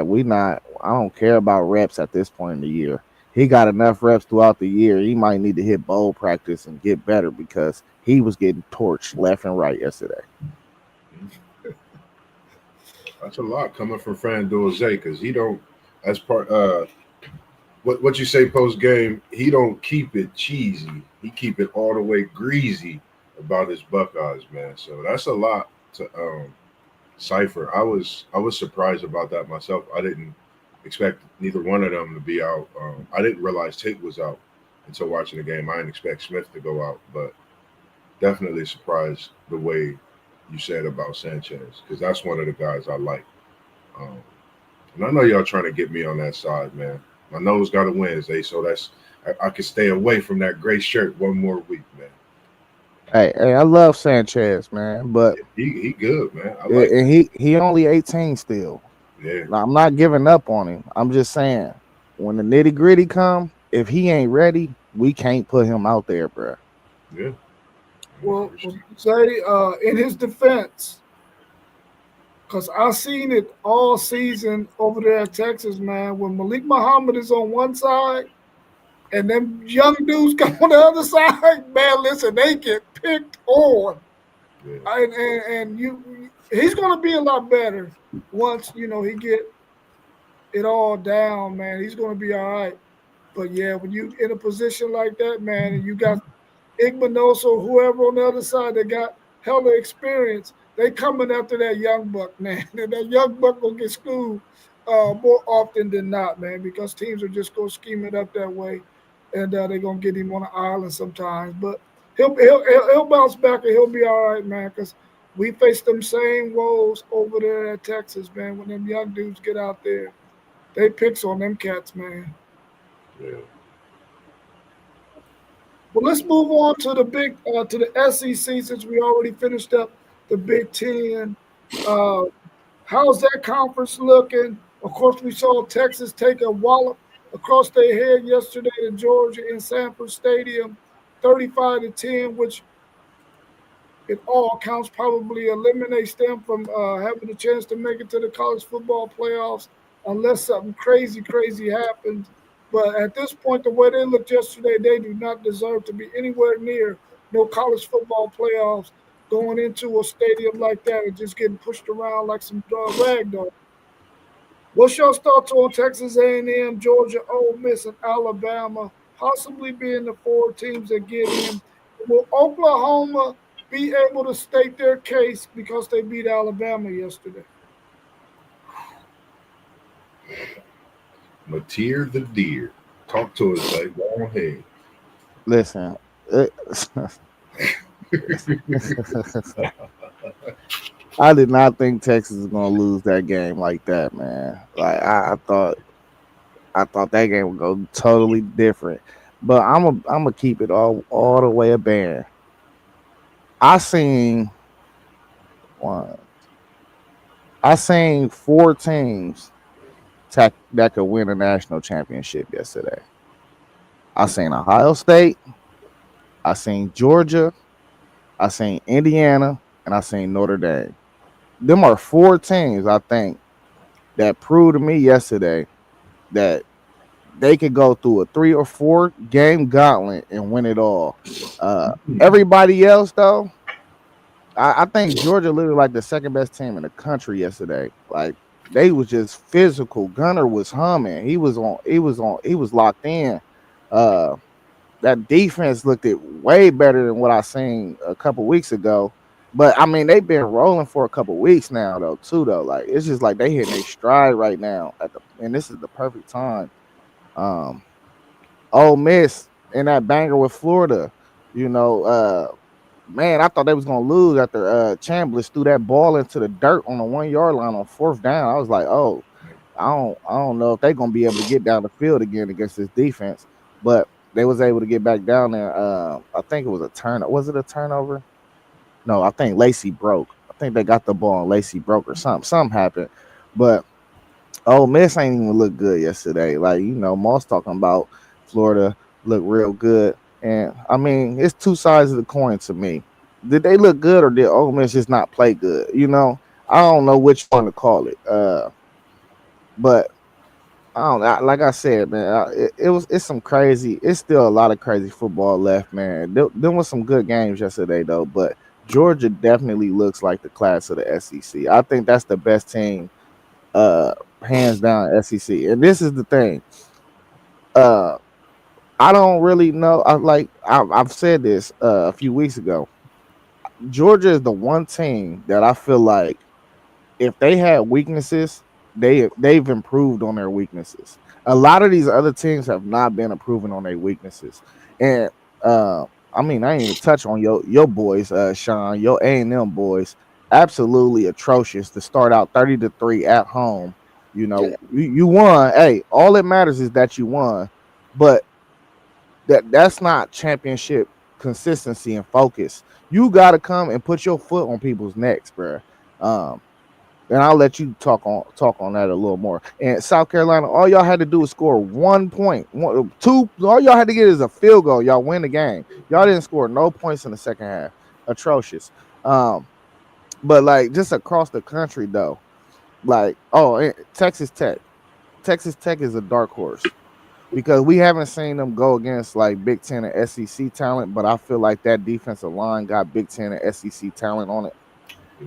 I don't care about reps at this point in the year. He got enough reps throughout the year. He might need to hit bowl practice and get better because he was getting torched left and right yesterday. That's a lot coming from Fran Doze because he don't, as part what you say post game, he don't keep it cheesy. He keep it all the way greasy about his Buckeyes, man. So that's a lot to cipher. I was surprised about that myself. I didn't expect neither one of them to be out. I didn't realize Tate was out until watching the game. I didn't expect Smith to go out, but definitely surprised the way you said about Sanchez because that's one of the guys I like. And I know y'all trying to get me on that side, man. My nose got a Wednesday, so I can stay away from that gray shirt one more week, man. Hey, I love Sanchez, man, but he good, man. And he only 18 still. Yeah, now, I'm not giving up on him. I'm just saying, when the nitty gritty come, if he ain't ready, we can't put him out there, bro. Yeah. Well, say in his defense, because I seen it all season over there at Texas, man. When Malik Muhammad is on one side and them young dudes come on the other side, man, listen, they get picked on. Yeah. He's going to be a lot better once, he get it all down, man. He's going to be all right. But, yeah, when you in a position like that, man, and you got Igmanosa or whoever on the other side that got hella experience, They coming after that young buck, man. And that young buck gonna get schooled more often than not, man, because teams are just gonna scheme it up that way, and they're gonna get him on the island sometimes. But he'll bounce back and he'll be all right, man, because we face them same woes over there at Texas, man. When them young dudes get out there, they picks on them cats, man. Yeah. Well, let's move on to the SEC since we already finished up the Big Ten. Uh, how's that conference looking? Of course, we saw Texas take a wallop across their head yesterday to Georgia in Sanford Stadium, 35-10, which it all counts probably eliminates them from having a chance to make it to the college football playoffs unless something crazy happens. But at this point, the way they looked yesterday, they do not deserve to be anywhere near no college football playoffs going into a stadium like that and just getting pushed around like some rag doll. What's your thoughts on Texas A&M, Georgia, Ole Miss, and Alabama possibly being the four teams that get in? Will Oklahoma be able to state their case because they beat Alabama yesterday? Mateer the deer. Talk to us, like, go ahead. Listen, I did not think Texas was gonna lose that game like that, man. Like I thought that game would go totally different. But I'm gonna keep it all the way a band. I seen one. I seen four teams that could win a national championship yesterday. I seen Ohio State, I seen Georgia, I seen Indiana, and I seen Notre Dame. Them are four teams I think that proved to me yesterday that they could go through a 3 or 4 game gauntlet and win it all. Everybody else though, I think Georgia literally like the second best team in the country yesterday. Like they was just physical. Gunner was humming. He was locked in. That defense looked it way better than what I seen a couple weeks ago. But I mean, they've been rolling for a couple weeks now, though. Too though, like it's just like they hitting their stride right now. And this is the perfect time. Ole Miss in that banger with Florida, man, I thought they was gonna lose after Chambliss threw that ball into the dirt on the 1 yard line on 4th down. I was like, oh, I don't know if they're gonna be able to get down the field again against this defense, but they was able to get back down there. I think it was a turn. Was it a turnover? No, I think Lacey broke. I think they got the ball and Lacey broke or something. Something happened. But Ole Miss ain't even look good yesterday. Like, Moss talking about Florida look real good. And I mean, it's two sides of the coin to me. Did they look good or did Ole Miss just not play good? I don't know which one to call it. But I don't know. Like I said, man, it's some crazy. It's still a lot of crazy football left, man. There was some good games yesterday though, but Georgia definitely looks like the class of the SEC. I think that's the best team, hands down, SEC. And this is the thing. I don't really know. I've said this a few weeks ago. Georgia is the one team that I feel like if they had weaknesses, they've improved on their weaknesses. A lot of these other teams have not been improving on their weaknesses. And I mean, I ain't even touch on your boys, Sean, your A&M boys, absolutely atrocious to start out 30-3 at home. You won. Hey, all that matters is that you won, but that's not championship consistency and focus. You got to come and put your foot on people's necks, bro. And I'll let you talk on that a little more. And South Carolina, all y'all had to do was score 1 point, 2. All y'all had to get is a field goal. Y'all win the game. Y'all didn't score no points in the second half. Atrocious. But like just across the country though, like Texas Tech. Texas Tech is a dark horse because we haven't seen them go against like Big Ten and SEC talent, but I feel like that defensive line got Big Ten and SEC talent on it.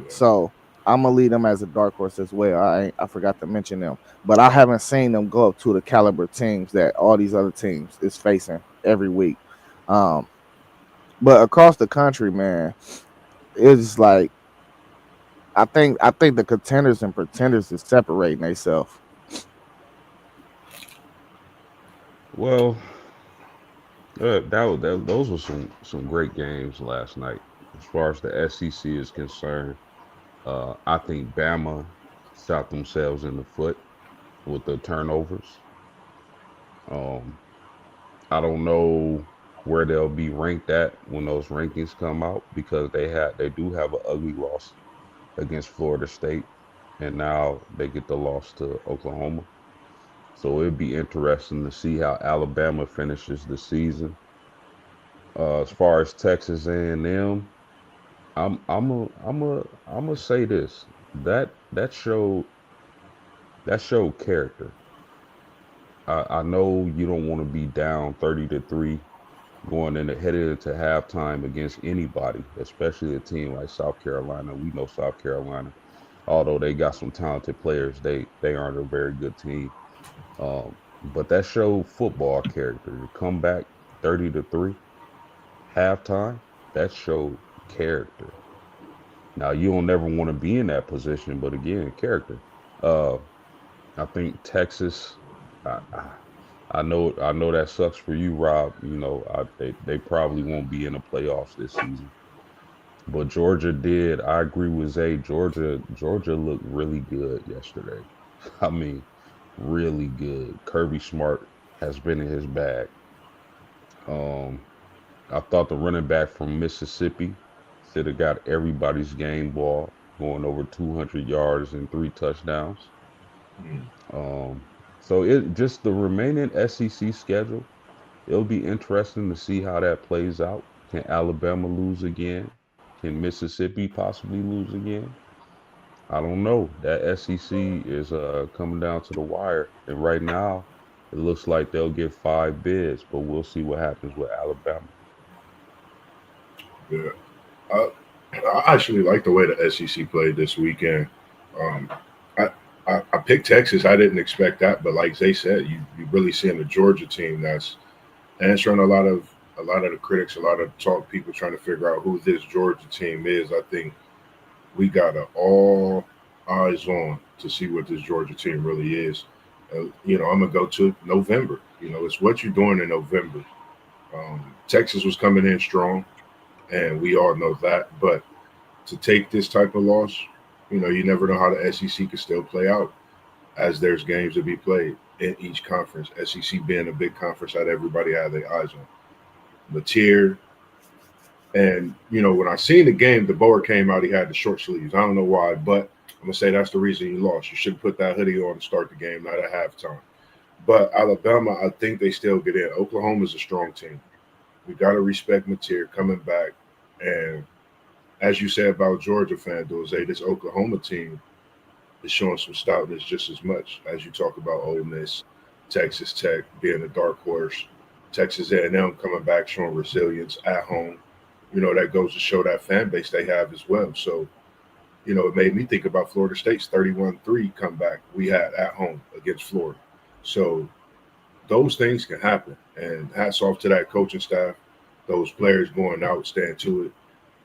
So I'm gonna lead them as a dark horse as well. I forgot to mention them, but I haven't seen them go up to the caliber teams that all these other teams is facing every week. But across the country, man, it's like I think the contenders and pretenders is separating themselves. Well, those were some great games last night. As far as the SEC is concerned, I think Bama shot themselves in the foot with the turnovers. Um, I don't know where they'll be ranked at when those rankings come out because they do have an ugly loss against Florida State, and now they get the loss to Oklahoma. So it'd be interesting to see how Alabama finishes the season. As far as Texas A&M, I'm a say this that showed character. I know you don't want to be down 30-3 going in headed into halftime against anybody, especially a team like South Carolina. We know South Carolina, although they got some talented players, they aren't a very good team. But that showed football character. To come back 30-3 halftime, that showed character. Now you don't never want to be in that position, but again, character. Uh, I think Texas. I, I I know that sucks for you, Rob. They probably won't be in the playoffs this season. But Georgia did. I agree with Zay. Georgia looked really good yesterday. I mean, really good. Kirby Smart has been in his bag. Um, I thought the running back from Mississippi should have got everybody's game ball, going over 200 yards and 3 touchdowns. Mm. Um, so it just the remaining SEC schedule. It'll be interesting to see how that plays out. Can Alabama lose again? Can Mississippi possibly lose again? I don't know. That SEC is coming down to the wire, and right now it looks like they'll get 5 bids, but we'll see what happens with Alabama. Yeah. I, I actually like the way the SEC played this weekend. Um, I, I picked Texas. I didn't expect that, but like Zay said, you really seeing the Georgia team that's answering a lot of the critics, a lot of talk people trying to figure out who this Georgia team is. I think we got to all eyes on to see what this Georgia team really is. I'm gonna go to November. It's what you're doing in November. Texas was coming in strong, and we all know that. But to take this type of loss, you never know how the SEC can still play out as there's games to be played in each conference. SEC being a big conference that everybody had their eyes on. Mateer, and when I seen the game, DeBoer came out. He had the short sleeves. I don't know why, but I'm gonna say that's the reason you lost. You should have put that hoodie on to start the game, not at halftime. But Alabama, I think they still get in. Oklahoma's a strong team. We gotta respect Mateer coming back. And as you said about Georgia fan, Jose, this Oklahoma team is showing some stoutness just as much as you talk about Ole Miss, Texas Tech being a dark horse, Texas A&M coming back showing resilience at home. That goes to show that fan base they have as well. So, it made me think about Florida State's 31-3 comeback we had at home against Florida. So those things can happen. And hats off to that coaching staff, those players going out, staying to it,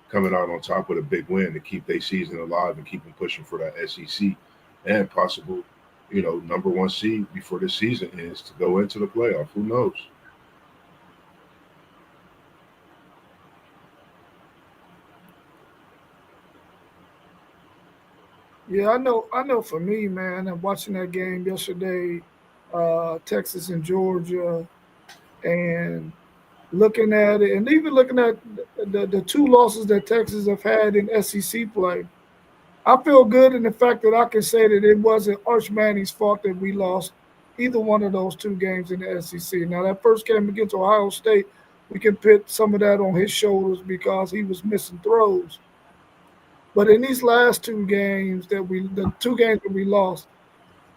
coming out on top with a big win to keep their season alive and keep them pushing for that SEC and possible, number one seed before this season ends to go into the playoff. Who knows? Yeah, I know. For me, man, I'm watching that game yesterday, Texas and Georgia, and looking at it, and even looking at the two losses that Texas have had in SEC play. I feel good in the fact that I can say that it wasn't Arch Manning's fault that we lost either one of those two games in the SEC. Now, that first game against Ohio State, we can put some of that on his shoulders because he was missing throws. But in these last the two games that we lost,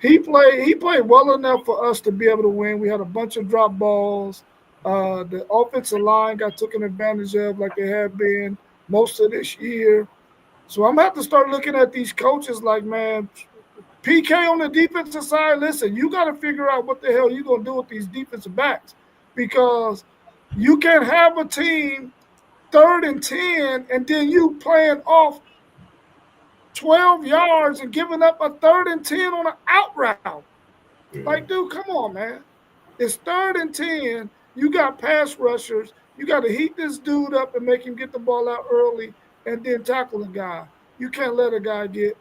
he played well enough for us to be able to win. We had a bunch of drop balls. The offensive line got taken advantage of like they have been most of this year. So I'm gonna have to start looking at these coaches like, man, PK on the defensive side. Listen, you got to figure out what the hell you're gonna do with these defensive backs because you can't have a team 3rd and 10 and then you playing off 12 yards and giving up a 3rd and 10 on an out route. Yeah. Like, dude, come on, man. It's 3rd and 10. You got pass rushers. You got to heat this dude up and make him get the ball out early and then tackle the guy. You can't let a guy get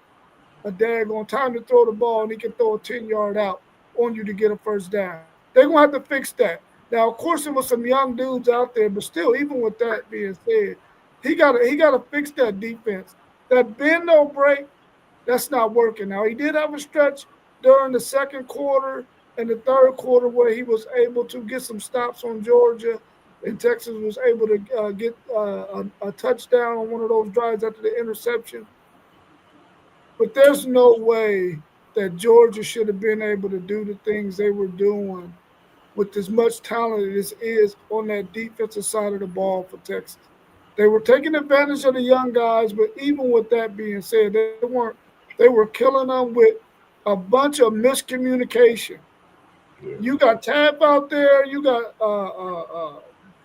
a daggone time to throw the ball and he can throw a 10-yard out on you to get a first down. They're going to have to fix that. Now, of course, there was some young dudes out there, but still, even with that being said, he got to fix that defense. That bend no break, that's not working. Now, he did have a stretch during the 2nd quarter and the 3rd quarter where he was able to get some stops on Georgia, and Texas was able to get a touchdown on one of those drives after the interception. But there's no way that Georgia should have been able to do the things they were doing with as much talent as is on that defensive side of the ball for Texas. They were taking advantage of the young guys, but even with that being said, they were killing them with a bunch of miscommunication. Yeah. You got Tab out there, you got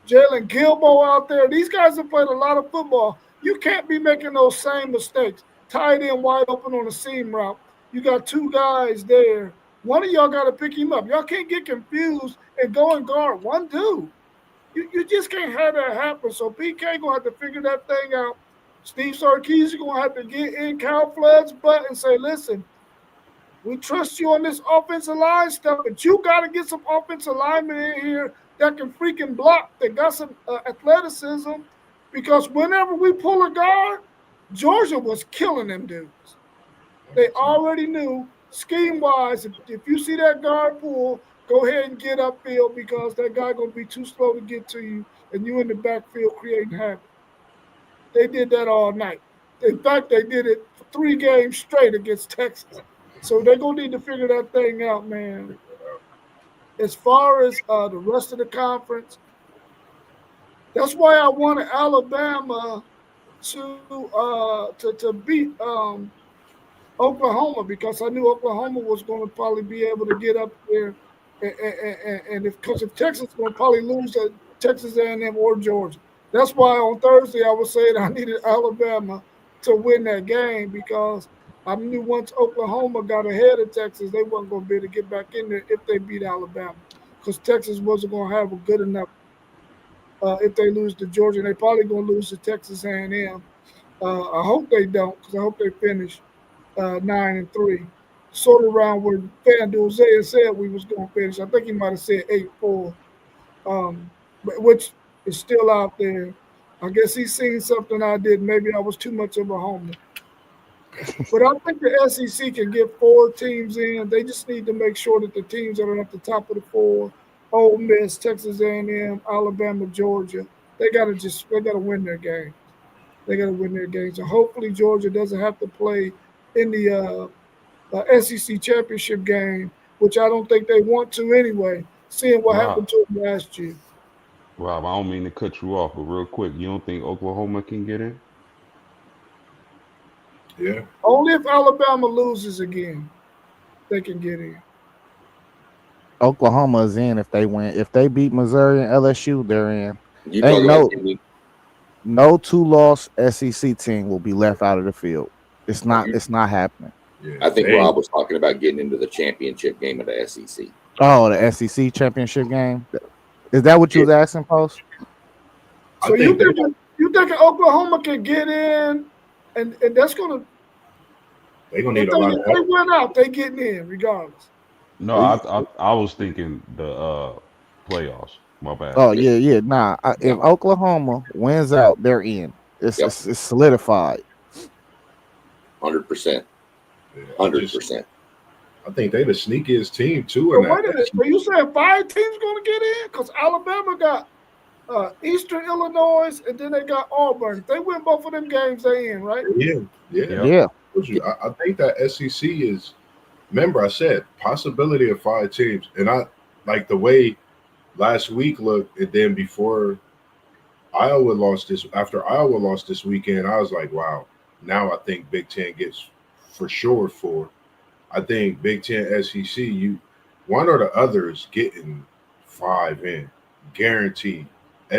Jalen Gilbo out there. These guys have played a lot of football. You can't be making those same mistakes. Tied in wide open on a seam route. You got 2 guys there. One of y'all got to pick him up. Y'all can't get confused and go and guard one dude. You just can't have that happen. So PK going to have to figure that thing out. Steve Sarkisian going to have to get in Cal Flood's butt and say, listen, we trust you on this offensive line stuff, but you got to get some offensive linemen in here that can freaking block, that got some athleticism, because whenever we pull a guard, Georgia was killing them dudes. They already knew, scheme-wise, if you see that guard pull, go ahead and get upfield because that guy going to be too slow to get to you, and you in the backfield creating havoc. They did that all night. In fact, they did it for 3 games straight against Texas. So they're going to need to figure that thing out, man. As far as the rest of the conference, that's why I wanted Alabama to beat Oklahoma, because I knew Oklahoma was going to probably be able to get up there, and if Texas is going to probably lose to Texas A&M or Georgia. That's why on Thursday I was saying I needed Alabama to win that game, because I knew once Oklahoma got ahead of Texas, they weren't going to be able to get back in there if they beat Alabama, because Texas wasn't going to have a good enough. If they lose to Georgia, and they probably going to lose to Texas A&M. I hope they don't, because I hope they finish 9-3. Sort of around where FanDuel said we was going to finish. I think he might have said 8-4, which is still out there. I guess he's seen something I did. Maybe I was too much of a homer. But I think the SEC can get 4 teams in. They just need to make sure that the teams that are at the top of the 4, Ole Miss, Texas A&M, Alabama, Georgia, they gotta win their game. They gotta win their games. So hopefully Georgia doesn't have to play in the SEC championship game, which I don't think they want to anyway, seeing what happened to them last year. Rob, I don't mean to cut you off, but real quick, you don't think Oklahoma can get in? Yeah. Only if Alabama loses again, they can get in. Oklahoma is in if they win. If they beat Missouri and LSU, they're in. You Ain't talking about no 2-loss SEC team will be left out of the field. It's not happening. Yeah. I think Rob was talking about getting into the championship game of the SEC. Oh, the SEC championship game. Is that what you was asking, Post? So you think Oklahoma can get in, and that's gonna. They're gonna need a lot of help. They went out, they getting in regardless. No, I was thinking the playoffs. My bad. Oh yeah. Nah, if Oklahoma wins out, they're in. It's solidified. 100%. 100%. I think they the sneakiest team too. Wait a minute. So you saying 5 teams going to get in? Because Alabama got Eastern Illinois, and then they got Auburn. If they win both of them games, they in, right? Yeah. I think that SEC is. Remember, I said possibility of 5 teams, and I like the way last week looked, and then before Iowa lost this. After Iowa lost this weekend, I was like, wow. Now I think Big Ten gets for sure 4. I think Big Ten, SEC, one or the other is getting 5 in, guaranteed.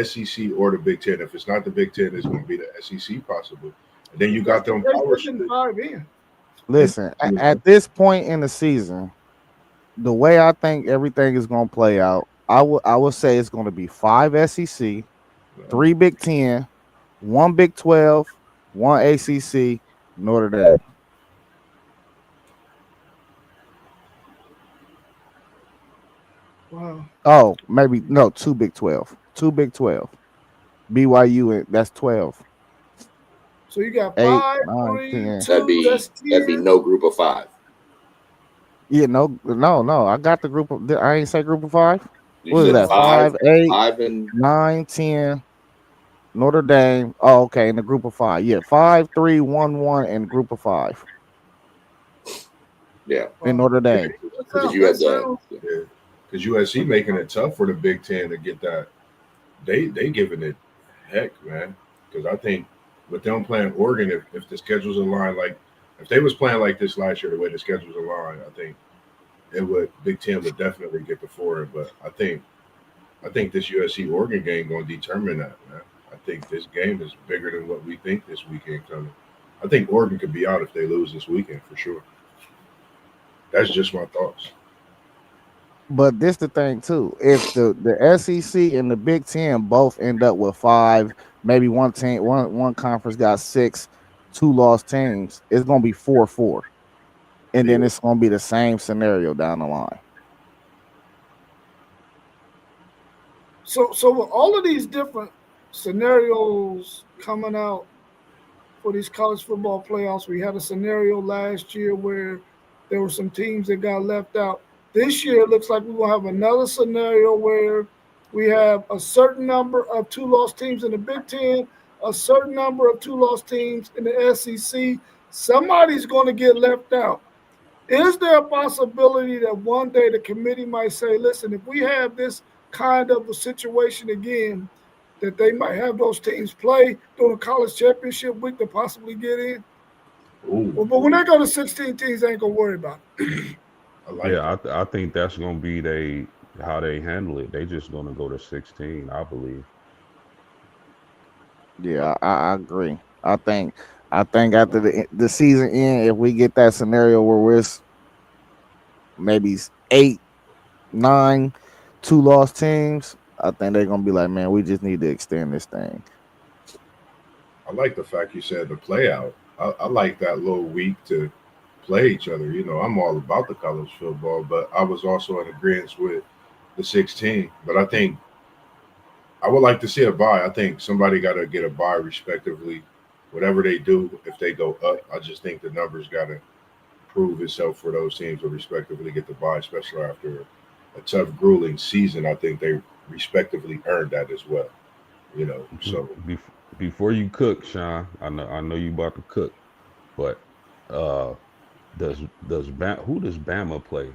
SEC or the Big Ten. If it's not the Big Ten, it's going to be the SEC possibly. And then you got them power getting 5 in. Listen, at this point in the season, the way I think everything is going to play out, I would say it's going to be 5 SEC, 3 Big 10, 1 Big 12, 1 ACC, Notre Dame. Wow. Oh, maybe no, 2 Big 12, 2 Big 12. BYU, that's 12. So you got 8, 5, 9, 3, 10. 2. That's 10. That'd be no group of 5. Yeah, no. I got the group of. I ain't say group of 5. You What is said that? 5, 5, 8, 5, and 9, 10. Notre Dame. Oh, okay, in the group of 5. Yeah, 5, 3, 1, 1, and group of 5 yeah, in Notre Dame. because you had the because USC making it tough for the Big Ten to get that. They giving it heck, man. Because I think with them playing Oregon, if the schedules align, like if they was playing like this last year, the way the schedules align, I think Big Ten would definitely get the 4. But I think this USC Oregon game going to determine that, man. I think this game is bigger than what we think this weekend coming. I think Oregon could be out if they lose this weekend for sure. That's just my thoughts. But this the thing too. If the SEC and the Big Ten both end up with 5, maybe one conference got 6, 2 lost teams, it's gonna be 4-4, and then it's gonna be the same scenario down the line. So with all of these different scenarios coming out for these college football playoffs, we had a scenario last year where there were some teams that got left out. This year, it looks like we're going to have another scenario where we have a certain number of 2-loss teams in the Big Ten, a certain number of 2-loss teams in the SEC. Somebody's going to get left out. Is there a possibility that one day the committee might say, listen, if we have this kind of a situation again, that they might have those teams play during a college championship week to possibly get in? Well, but when they go to 16 teams, they ain't going to worry about it. I think that's gonna be how they handle it. They just gonna go to 16, I believe. Yeah, I agree. I think after the season end, if we get that scenario where we're maybe 8, 9, 2-loss teams, I think they're gonna be like, man, we just need to extend this thing. I like the fact you said the play out. I like that little week to play each other. You know, I'm all about the college football, but I was also in agreement with the 16. But I think I would like to see a bye. I think somebody got to get a bye respectively. Whatever they do, if they go up, I just think the numbers got to prove itself for those teams to respectively get the bye, especially after a tough, grueling season. I think they respectively earned that as well. You know, so before you cook, Sean, I know you about to cook, but who does Bama play?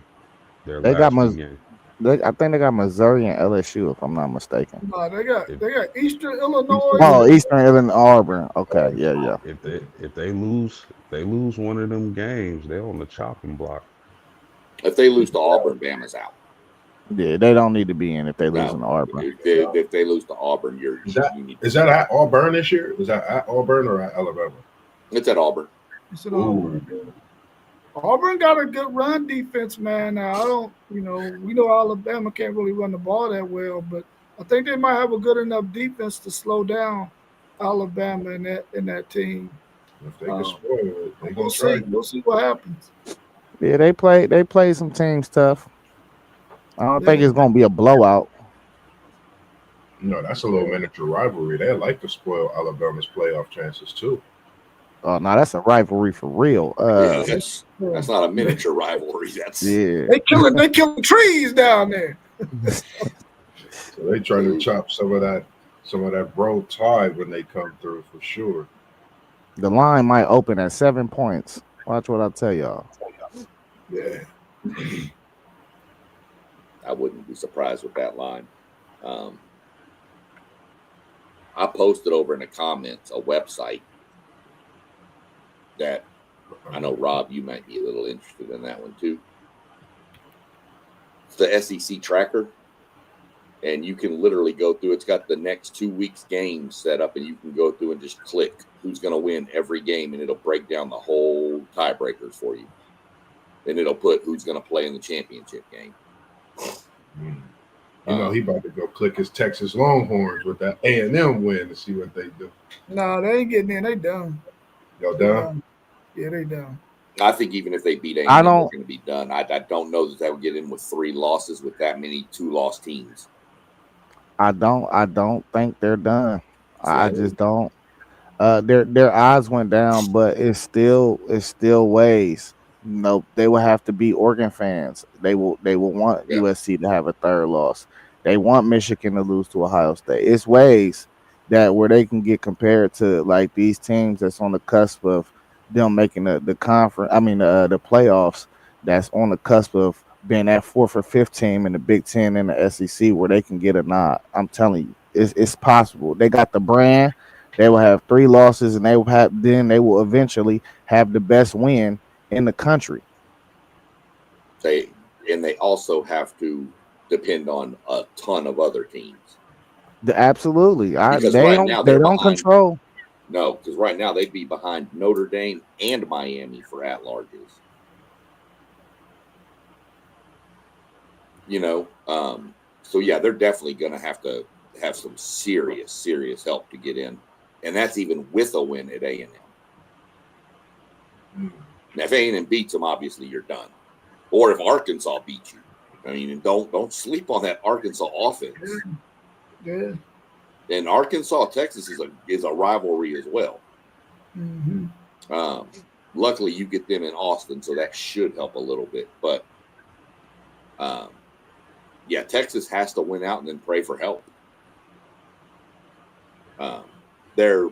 They got I think they got Missouri and LSU, if I'm not mistaken. No, they got Eastern Illinois. Oh, Eastern Illinois, Auburn. Okay, yeah. If they lose one of them games, they're on the chopping block. If they lose to Auburn, Bama's out. Yeah, they don't need to be in if they lose to Auburn. If they lose to Auburn, is that at Auburn this year? Is that at Auburn or at Alabama? It's at Auburn. It's at Auburn. Auburn got a good run defense, man. Now we know Alabama can't really run the ball that well, but I think they might have a good enough defense to slow down Alabama in that team. If they can spoil it, we'll see. We'll see what happens. Yeah, they play some teams tough. I don't think it's gonna be a blowout. No, that's a little miniature rivalry. They like to spoil Alabama's playoff chances too. Oh no, that's a rivalry for real. That's not a miniature rivalry. That's they killing trees down there. So they try to chop some of that bro tide when they come through for sure. The line might open at 7 points. Watch what I tell y'all. Yeah. I wouldn't be surprised with that line. I posted over in the comments a website that I know, Rob, you might be a little interested in that one too. It's the SEC tracker. and you can literally go through. It's got the next 2 weeks games set up, and you can go through and just click who's going to win every game, and it'll break down the whole tiebreakers for you. And it'll put who's going to play in the championship game. You know, he about to go click his Texas Longhorns with that A&M win to see what they do. No, they ain't getting in. They done. Y'all done? Yeah, they done. I think even if they beat A&M, I they're don't- going to be done. I don't know that would get in with 3 losses with that many 2-loss teams. I don't think they're done. I So- just don't. Their odds went down, but it's still ways. You know, they will have to be Oregon fans. They will want Yeah. USC to have a third loss. They want Michigan to lose to Ohio State. It's ways that where they can get compared to like these teams that's on the cusp of them making the conference. I mean the playoffs. That's on the cusp of being that 4th or 5th team in the Big Ten and the SEC where they can get a nod. I'm telling you, it's possible. They got the brand. They will have 3 losses, and they will eventually have the best win in the country. They also have to depend on a ton of other teams. Absolutely, Because they right don't now they they're don't behind. control. No, because right now they'd be behind Notre Dame and Miami for at-larges. You know, so yeah, they're definitely going to have some serious help to get in, and that's even with a win at A&M. Now, if A&M beats them, obviously you're done. Or if Arkansas beats you, I mean, don't sleep on that Arkansas offense. Yeah. And Arkansas Texas is a rivalry as well. Mm-hmm. Luckily, you get them in Austin, so that should help a little bit. But yeah, Texas has to win out and then pray for help. They're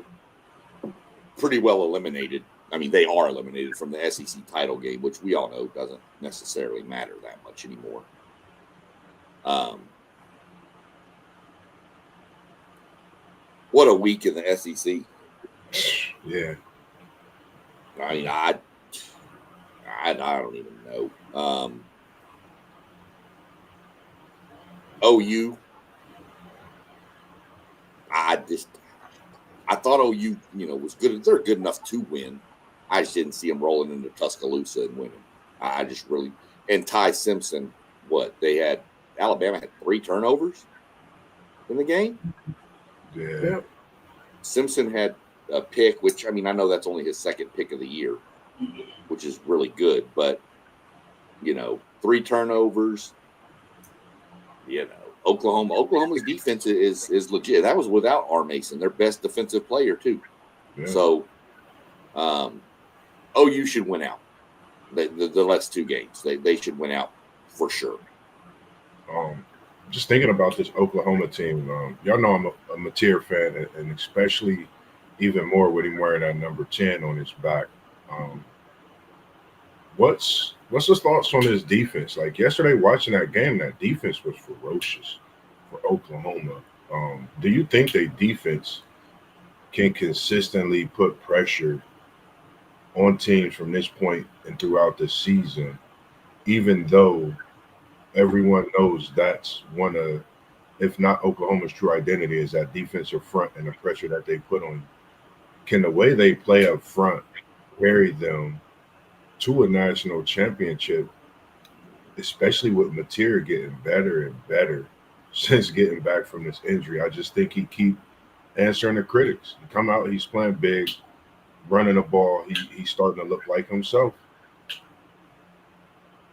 pretty well eliminated. I mean, they are eliminated from the SEC title game, which we all know doesn't necessarily matter that much anymore. What a week in the SEC. Yeah. I mean, I don't even know. OU. I thought OU, was good. They're good enough to win. I just didn't see them rolling into Tuscaloosa and winning. I just really and Ty Simpson. Alabama had 3 turnovers in the game. Yeah. Yep. Simpson had a pick, which I mean I know that's only his 2nd pick of the year, which is really good. But 3 turnovers. Oklahoma's defense is legit. That was without R. Mason, their best defensive player too. Yeah. So, OU should win out. The last 2 games, they should win out for sure. Just thinking about this Oklahoma team, y'all know I'm a Mateer fan, and especially even more with him wearing that number 10 on his back. What's his thoughts on his defense? Like yesterday, watching that game, that defense was ferocious for Oklahoma. Do you think their defense can consistently put pressure on teams from this point and throughout the season, even though everyone knows that's one of, if not Oklahoma's true identity, is that defensive front and the pressure that they put on? Can the way they play up front carry them to a national championship, especially with Mateer getting better and better since getting back from this injury? I just think he keep answering the critics. He come out, he's playing big, running the ball. He's starting to look like himself.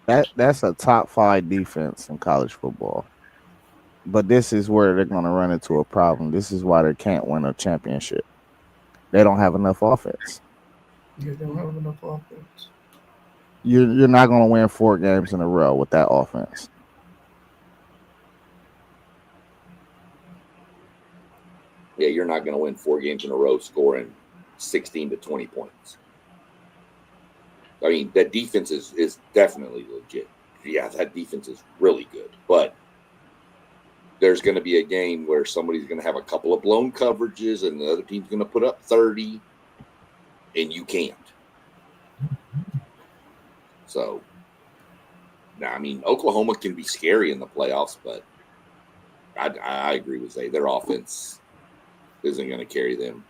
That's a top 5 defense in college football. But this is where they're going to run into a problem. This is why they can't win a championship. They don't have enough offense. They don't have enough offense. You're not going to win 4 games in a row with that offense. Yeah, you're not going to win 4 games in a row scoring 16 to 20 points. I mean, that defense is definitely legit. Yeah, that defense is really good. But there's going to be a game where somebody's going to have a couple of blown coverages and the other team's going to put up 30, and you can't. So, I mean, Oklahoma can be scary in the playoffs, but I agree with Zay. Their offense isn't going to carry them.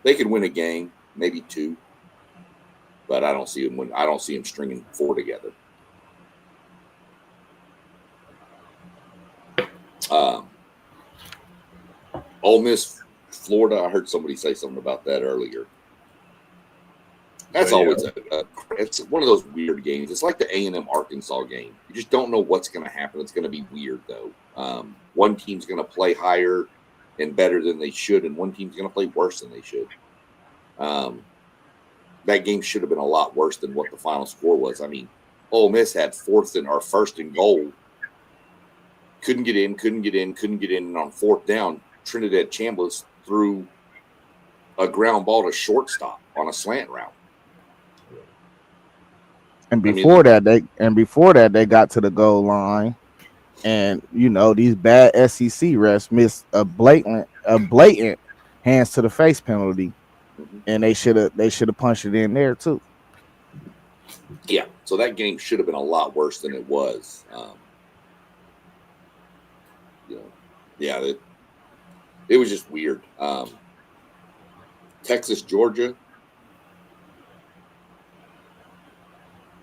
They could win a game, maybe 2, but I don't see them. I don't see them stringing 4 together. Ole Miss, Florida. I heard somebody say something about that earlier. That's always it's one of those weird games. It's like the A&M Arkansas game. You just don't know what's going to happen. It's going to be weird though. One team's going to play higher and better than they should, and one team's going to play worse than they should. That game should have been a lot worse than what the final score was. I mean, Ole Miss had first and goal. Couldn't get in. And on 4th down, Trinidad Chambliss threw a ground ball to shortstop on a slant route. And before that, they got to the goal line, and these bad SEC refs missed a blatant hands to the face penalty, and they should have punched it in there too. Yeah, so that game should have been a lot worse than it was. It was just weird. Texas, Georgia.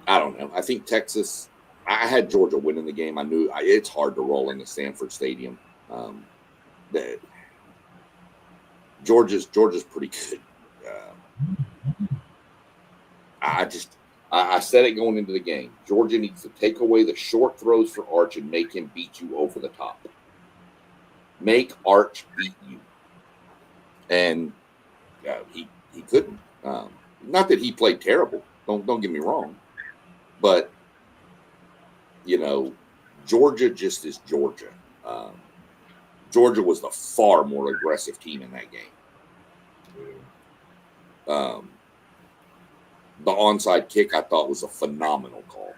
I don't know. I think Texas. I had Georgia winning the game. I knew it's hard to roll into Sanford Stadium. Georgia's pretty good. I said it going into the game. Georgia needs to take away the short throws for Arch and make him beat you over the top. Make Arch beat you. And he couldn't. Not that he played terrible. Don't get me wrong. But, Georgia just is Georgia. Georgia was the far more aggressive team in that game. The onside kick I thought was a phenomenal call.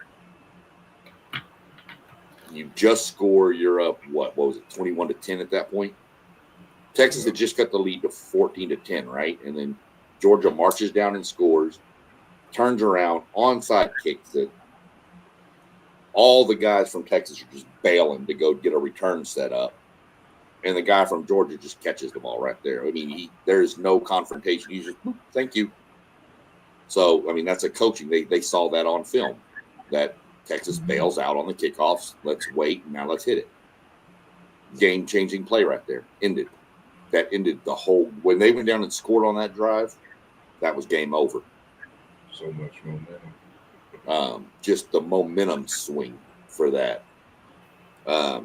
You just score, you're up, what was it, 21-10 at that point? Texas had just got the lead to 14-10, right? And then Georgia marches down and scores, turns around, onside kicks it. All the guys from Texas are just bailing to go get a return set up. And the guy from Georgia just catches the ball right there. I mean, there's no confrontation. He's just, thank you. So, I mean, that's a coaching. They saw that on film, that Texas bails out on the kickoffs. Let's wait. Now let's hit it. Game-changing play right there. That ended the whole – when they went down and scored on that drive, that was game over. So much momentum. Just the momentum swing for that. I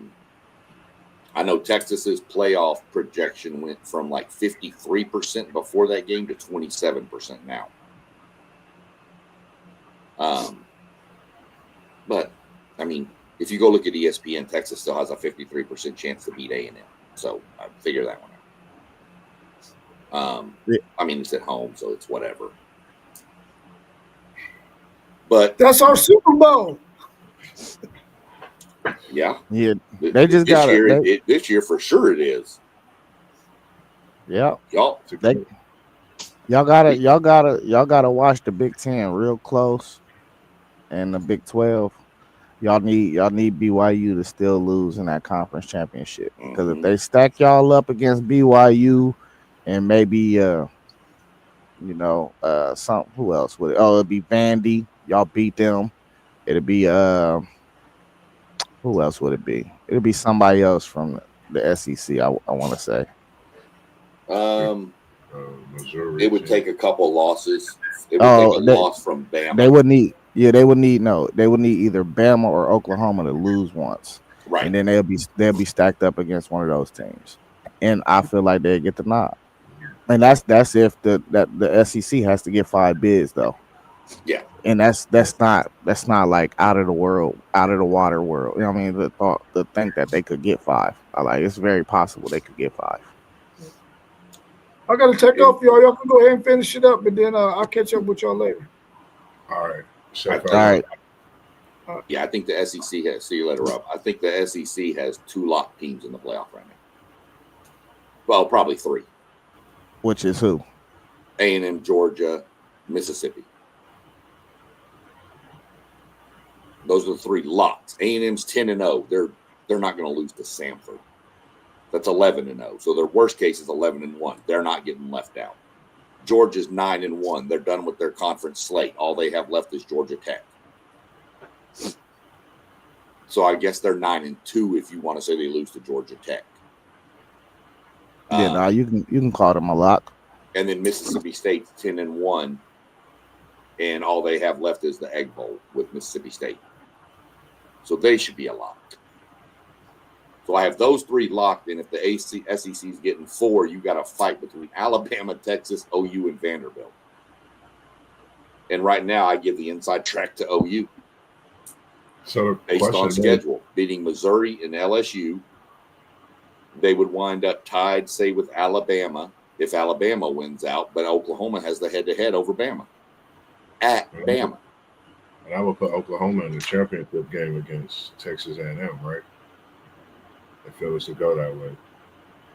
know Texas's playoff projection went from like 53% before that game to 27% now. But, I mean, if you go look at ESPN, Texas still has a 53% chance to beat A&M. So I figure that one out. I mean, it's at home, so it's whatever. But that's our Super Bowl. Yeah. They just got it. This year for sure it is. Yeah. Y'all gotta watch the Big Ten real close, and the Big 12. Y'all need BYU to still lose in that conference championship, because if they stack y'all up against BYU and maybe who else would it? Oh, it'd be Vandy. Y'all beat them. It'd be who else would it be? It'd be somebody else from the SEC. I want to say. Missouri. It would take a couple losses. It would take a loss from Bama. They would need either Bama or Oklahoma to lose once, right? And then they'll be stacked up against one of those teams, and I feel like they get the nod. And that's if the SEC has to get 5 bids though. Yeah, and that's not like out of the water world. You know what I mean? To think that they could get 5, it's very possible they could get 5. I gotta take off, y'all. Y'all can go ahead and finish it up, but then I'll catch up with y'all later. All right. All right. Yeah, I think the SEC has. See you later, Rob. I think the SEC has 2 locked teams in the playoff right now. Well, probably 3. Which is who? A&M, Georgia, Mississippi. Those are the 3 locks. A&M's 10-0. They're not going to lose to Samford. That's 11-0. So their worst case is 11-1. They're not getting left out. Georgia's 9-1. They're done with their conference slate. All they have left is Georgia Tech. So I guess they're 9-2 if you want to say they lose to Georgia Tech. Yeah, you can call them a lock. And then Mississippi State's 10-1, and all they have left is the Egg Bowl with Mississippi State. So they should be a lock. So I have those three locked, and if the SEC is getting 4, you got a fight between Alabama, Texas, OU, and Vanderbilt. And right now, I give the inside track to OU. So based on schedule, beating Missouri and LSU, they would wind up tied, say, with Alabama if Alabama wins out, but Oklahoma has the head-to-head over Bama. At Bama. And I would put Oklahoma in the championship game against Texas A&M, right? If it was to go that way.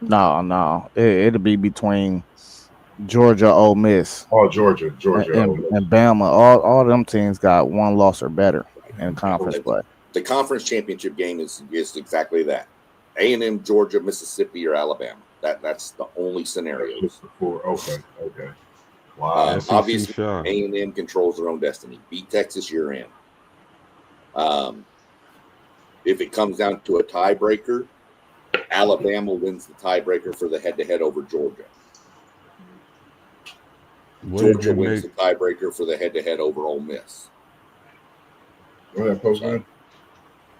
No. It'll be between Georgia, Ole Miss. Oh, Georgia, and Bama. All them teams got one loss or better in conference play. The conference championship game is exactly that. A&M, Georgia, Mississippi, or Alabama. That's the only scenario. Okay. Wow. Obviously, A&M controls their own destiny. Beat Texas, you're in. If it comes down to a tiebreaker, Alabama wins the tiebreaker for the head-to-head over Georgia. Georgia wins the tiebreaker for the head-to-head over Ole Miss. Go ahead, Postman.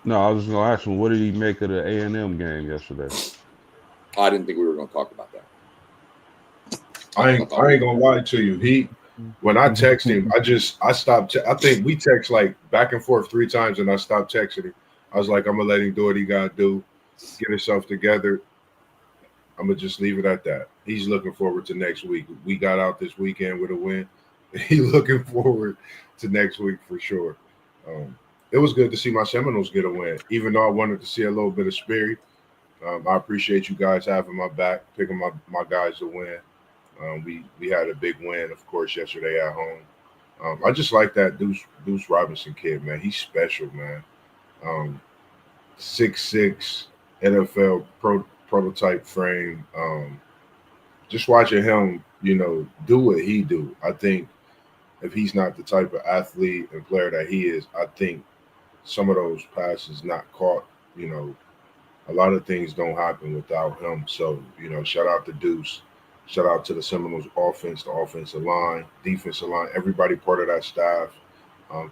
No, I was going to ask him, what did he make of the A&M game yesterday? I didn't think we were going to talk about that. I ain't gonna lie to you. When I text him, I stopped. I think we text like back and forth 3 times, and I stopped texting him. I was like, I'm gonna let him do what he gotta do, get himself together. I'm gonna just leave it at that. He's looking forward to next week. We got out this weekend with a win. He's looking forward to next week for sure. It was good to see my Seminoles get a win, even though I wanted to see a little bit of spirit. I appreciate you guys having my back, picking my guys to win. We had a big win, of course, yesterday at home. I just like that Deuce Robinson kid, man. He's special, man. 6'6", NFL prototype frame. Just watching him, do what he do. I think if he's not the type of athlete and player that he is, I think some of those passes not caught. A lot of things don't happen without him. So, shout out to Deuce. Shout out to the Seminoles offense, the offensive line, defensive line, everybody part of that staff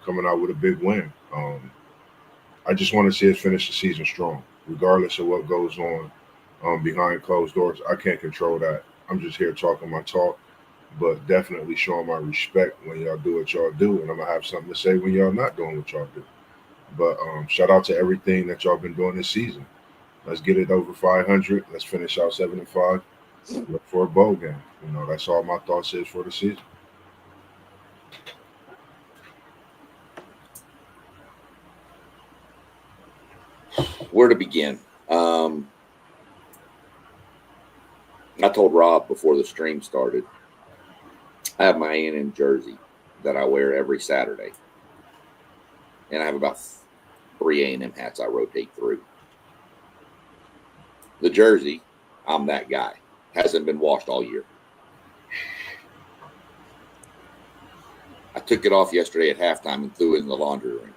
coming out with a big win. I just want to see us finish the season strong, regardless of what goes on behind closed doors. I can't control that. I'm just here talking my talk, but definitely showing my respect when y'all do what y'all do, and I'm going to have something to say when y'all not doing what y'all do. But shout out to everything that y'all been doing this season. Let's get it over 500. Let's finish out 7-5. Look for a bowl game. That's all my thoughts is for the season. Where to begin? I told Rob before the stream started, I have my A&M jersey that I wear every Saturday. And I have about 3 A&M hats I rotate through. The jersey, I'm that guy. Hasn't been washed all year. I took it off yesterday at halftime and threw it in the laundry room.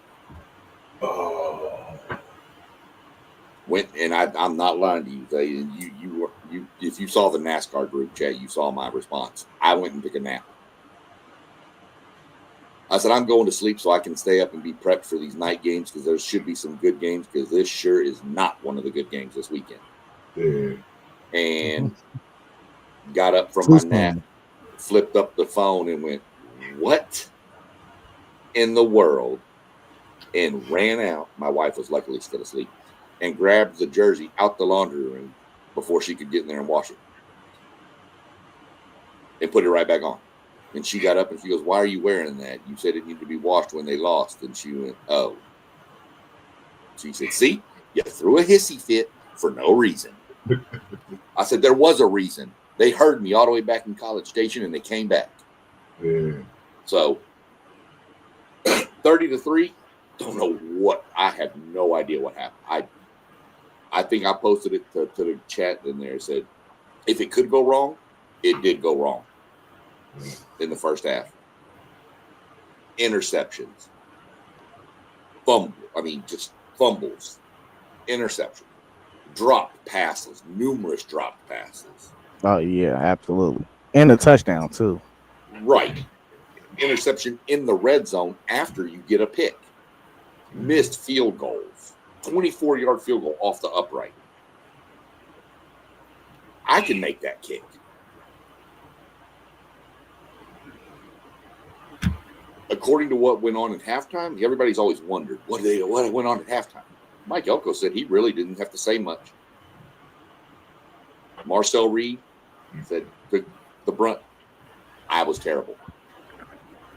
I'm not lying to you. If you saw the NASCAR group chat, you saw my response. I went and took a nap. I said, I'm going to sleep so I can stay up and be prepped for these night games because there should be some good games because this sure is not one of the good games this weekend. Yeah. And got up from my nap, flipped up the phone and went, what in the world? And ran out. My wife was luckily still asleep and grabbed the jersey out the laundry room before she could get in there and wash it and put it right back on. And she got up and she goes, why are you wearing that? You said it needed to be washed when they lost. And she went, oh. She said, see, you threw a hissy fit for no reason. I said, there was a reason. They heard me all the way back in College Station, and they came back. Yeah. So, 30-3, don't know what. I have no idea what happened. I think I posted it to the chat in there. Said, if it could go wrong, it did go wrong in the first half. Interceptions, just fumbles, interceptions, dropped passes, numerous dropped passes. Oh yeah, absolutely, and a touchdown too. Right, interception in the red zone after you get a pick. Missed field goals, 24-yard field goal off the upright. I can make that kick. According to what went on at halftime, everybody's always wondered what went on at halftime. Mike Elko said he really didn't have to say much. Marcel Reed said the brunt. I was terrible.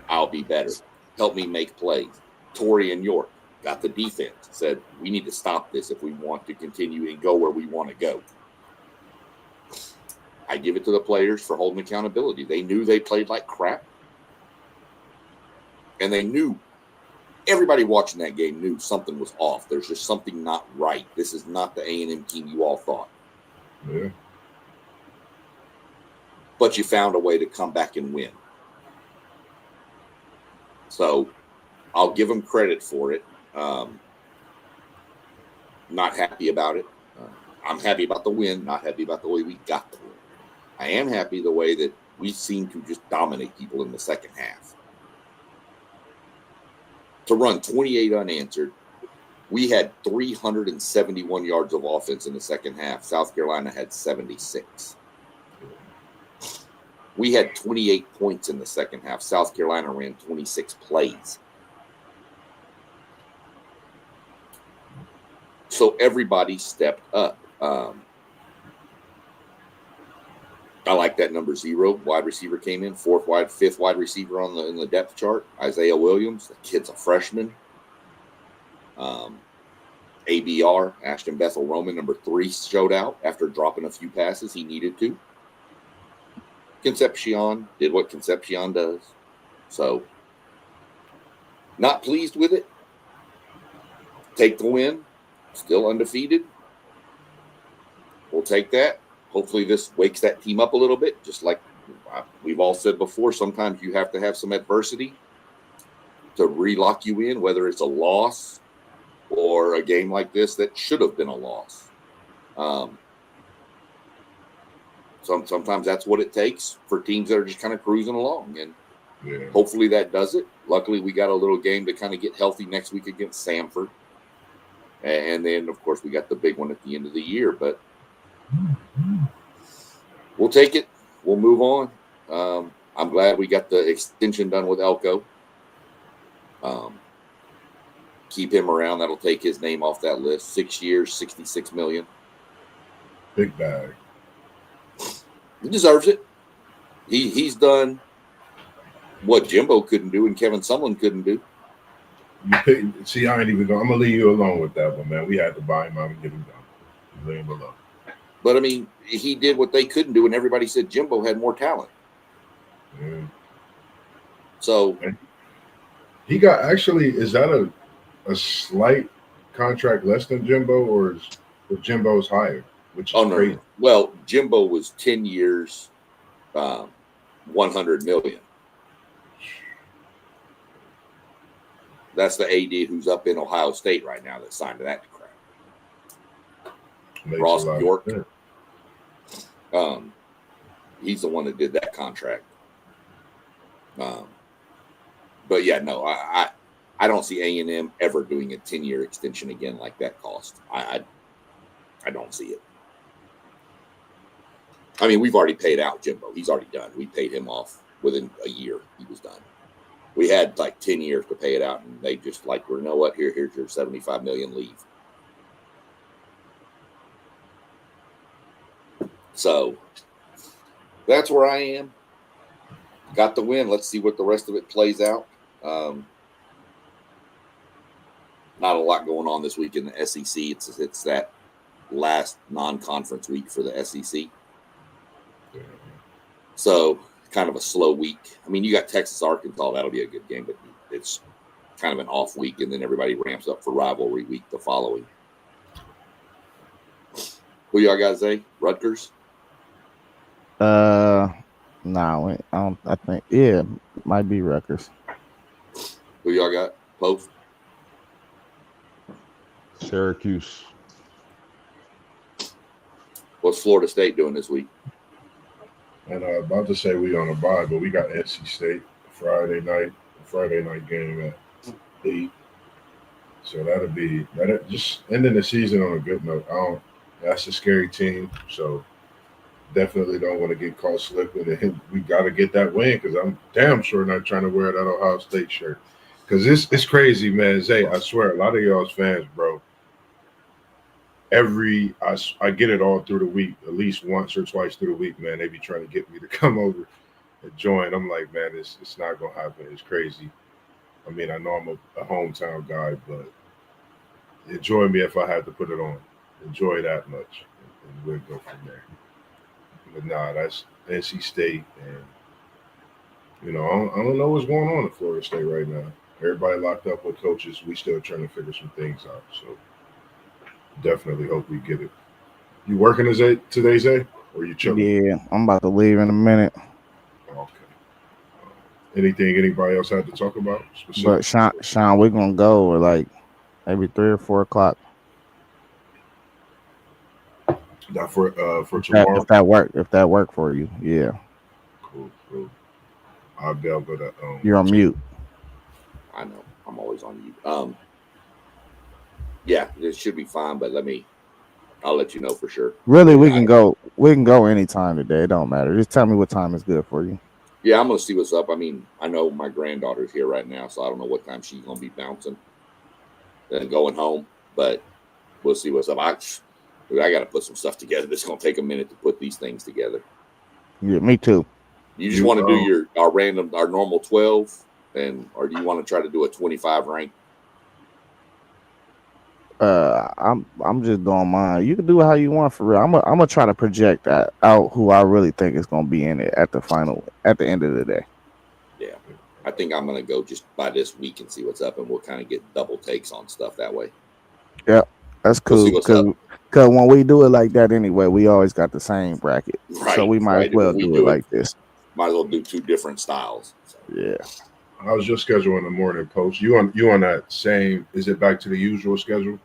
I'll be better. Help me make plays. Torrey and York got the defense. Said we need to stop this if we want to continue and go where we want to go. I give it to the players for holding accountability. They knew they played like crap. And they knew, everybody watching that game knew something was off. There's just something not right. This is not the A&M team you all thought. Yeah. But you found a way to come back and win. So I'll give them credit for it. Not happy about it. I'm happy about the win, not happy about the way we got the win. I am happy the way that we seem to just dominate people in the second half. To run 28 unanswered, we had 371 yards of offense in the second half. South Carolina had 76. We had 28 points in the second half. South Carolina ran 26 plays. So everybody stepped up. I like that number 0 wide receiver came in, fifth wide receiver in the depth chart. Isaiah Williams, the kid's a freshman. ABR, Ashton Bethel Roman, number 3, showed out after dropping a few passes he needed to. Concepcion did what Concepcion does. So, not pleased with it. Take the win. Still undefeated. We'll take that. Hopefully this wakes that team up a little bit. Just like we've all said before, sometimes you have to have some adversity to relock you in, whether it's a loss or a game like this that should have been a loss. Sometimes that's what it takes for teams that are just kind of cruising along. And hopefully that does it. Luckily, we got a little game to kind of get healthy next week against Samford. And then, of course, we got the big one at the end of the year. But we'll take it. We'll move on. I'm glad we got the extension done with Elko. Keep him around. That'll take his name off that list. 6 years, $66 million. Big bag. He deserves it. He's done what Jimbo couldn't do and Kevin Sumlin couldn't do. See, I ain't even going. I'm gonna leave you alone with that one, man. We had to buy him out and get him done. Leave him alone. But I mean, he did what they couldn't do, and everybody said Jimbo had more talent. Yeah. So he got actually. Is that a slight contract less than Jimbo, or is Jimbo's higher? Which is crazy. No. Well, Jimbo was 10 years, $100 million. That's the AD who's up in Ohio State right now that signed to that crap. Ross York. He's the one that did that contract. But yeah, no, I don't see A&M ever doing a 10-year extension again like that cost. I don't see it. I mean, we've already paid out Jimbo. He's already done. We paid him off within a year. He was done. We had like 10 years to pay it out, and they just like, well, you know what? Here's your $75 million, leave. So that's where I am. Got the win. Let's see what the rest of it plays out. Not a lot going on this week in the SEC. It's that last non-conference week for the SEC. So kind of a slow week. I mean, you got Texas, Arkansas. That'll be a good game, but it's kind of an off week, and then everybody ramps up for rivalry week the following. Who y'all got, Zay? Rutgers? No, I don't. I think might be Rutgers. Who y'all got? Post? Syracuse. What's Florida State doing this week? And about to say we on a bye, but we got NC State Friday night game at 8. So that'll just ending the season on a good note. That's a scary team, so definitely don't want to get caught slipping. And we got to get that win because I'm damn sure not trying to wear that Ohio State shirt. Because it's crazy, man. Zay, I swear, a lot of y'all's fans, bro. I get it all through the week, at least once or twice through the week, man. They be trying to get me to come over and join. I'm like, man, it's not gonna happen. It's crazy. I mean, I know I'm a hometown guy, but enjoy me if I had to put it on. Enjoy that much, and we'll go from there. But nah, that's NC State, and I don't know what's going on in Florida State right now. Everybody locked up with coaches. We still trying to figure some things out. So definitely hope we get it. You working today, Zay? Or you chilling? Yeah, I'm about to leave in a minute. Okay. Anything anybody else had to talk about? But Sean, we're gonna go at like maybe 3 or 4 o'clock. Not for tomorrow. If that work for you, yeah. Cool. I'll be able to. You're on mute. I know. I'm always on mute. Yeah, it should be fine, but I'll let you know for sure. Really, we can go anytime today. It don't matter. Just tell me what time is good for you. Yeah, I'm gonna see what's up. I mean, I know my granddaughter's here right now, so I don't know what time she's gonna be bouncing and going home, but we'll see what's up. I got to put some stuff together. It's gonna take a minute to put these things together. Yeah, me too. You just want to do our normal 12, or do you want to try to do a 25 rank? I'm just doing mine. You can do it how you want for real. I'm gonna try to project out who I really think is gonna be in it at the end of the day. Yeah, I think I'm gonna go just by this week and see what's up, and we'll kind of get double takes on stuff that way. Yeah, that's cool because when we do it like that anyway, we always got the same bracket, right, so we might as well do it like this. Might as well do 2 different styles. So. Yeah. How's your schedule in the morning, Post? You on that same? Is it back to the usual schedule?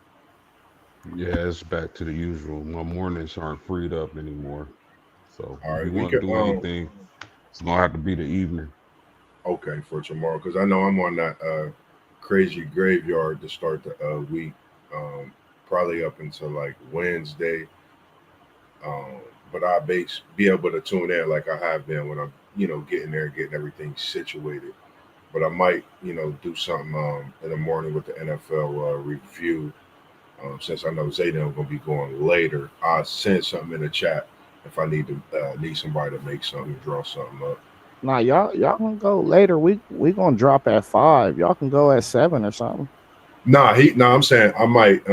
Yeah, it's back to the usual. My mornings aren't freed up anymore. So all right, if you want to do anything, it's gonna have to be the evening. Okay, for tomorrow, because I know I'm on that crazy graveyard to start the week, probably up until like Wednesday. But I'll be able to tune in like I have been when I'm, getting there, getting everything situated. But I might, do something in the morning with the NFL review. Since I know Zayden gonna be going later, I'll send something in the chat if I need somebody to make something, draw something up. Nah, y'all can go later. We gonna drop at 5. Y'all can go at 7 or something. I'm saying I might.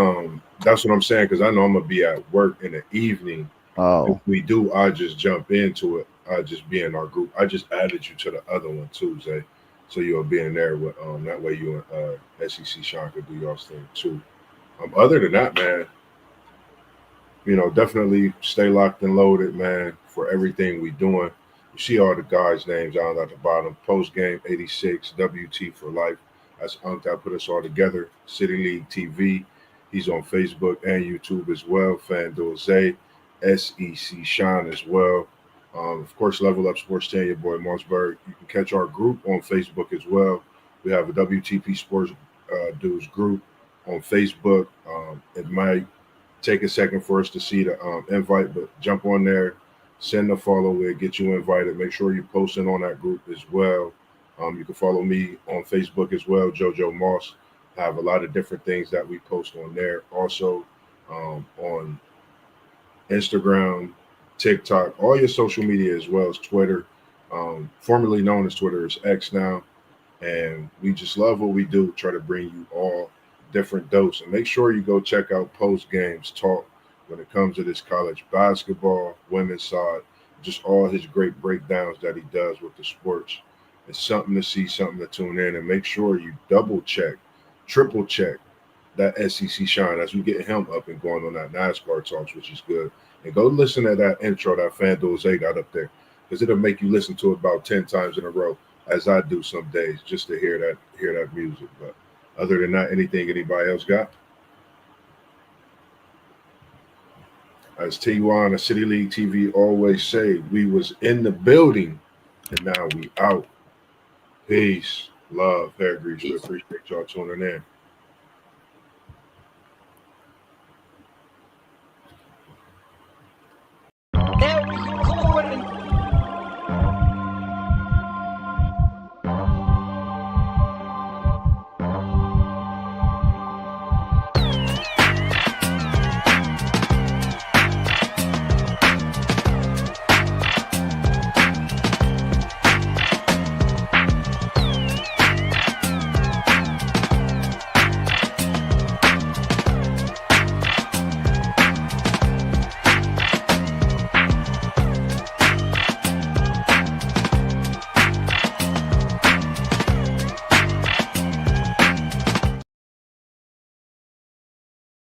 That's what I'm saying because I know I'm gonna be at work in the evening. Oh, if we do, I just jump into it. I just be in our group. I just added you to the other one too, Zay. So you'll be in there with that way you and SEC Sean could do y'all's thing too. Other than that, man, definitely stay locked and loaded, man, for everything we doing. You see all the guys' names down at the bottom. Post game 86, WT for life. That's Unc that put us all together. City League TV. He's on Facebook and YouTube as well. FanDuel Zay, SEC Sean as well. Of course, Level Up Sports 10, your boy Mossberg. You can catch our group on Facebook as well. We have a WTP Sports Dudes group on Facebook. It might take a second for us to see the invite, but jump on there, send a follow, we'll get you invited. Make sure you're posting on that group as well. You can follow me on Facebook as well, JoJo Moss. I have a lot of different things that we post on there. Also on Instagram, TikTok, all your social media as well as Twitter. Formerly known as Twitter is X now. And we just love what we do, try to bring you all different dose. And make sure you go check out Post Games Talk when it comes to this college basketball, women's side, just all his great breakdowns that he does with the sports. It's something to see, something to tune in, and make sure you double check, triple check that SEC shine as we get him up and going on that NASCAR talks, which is good. And go listen to that intro that FanDuel Zay got up there, because it'll make you listen to it about 10 times in a row, as I do some days, just to hear that music. But other than that, anything anybody else got? As T1 of City League TV always say, we was in the building and now we out. Peace, love, hair grease. We appreciate y'all tuning in.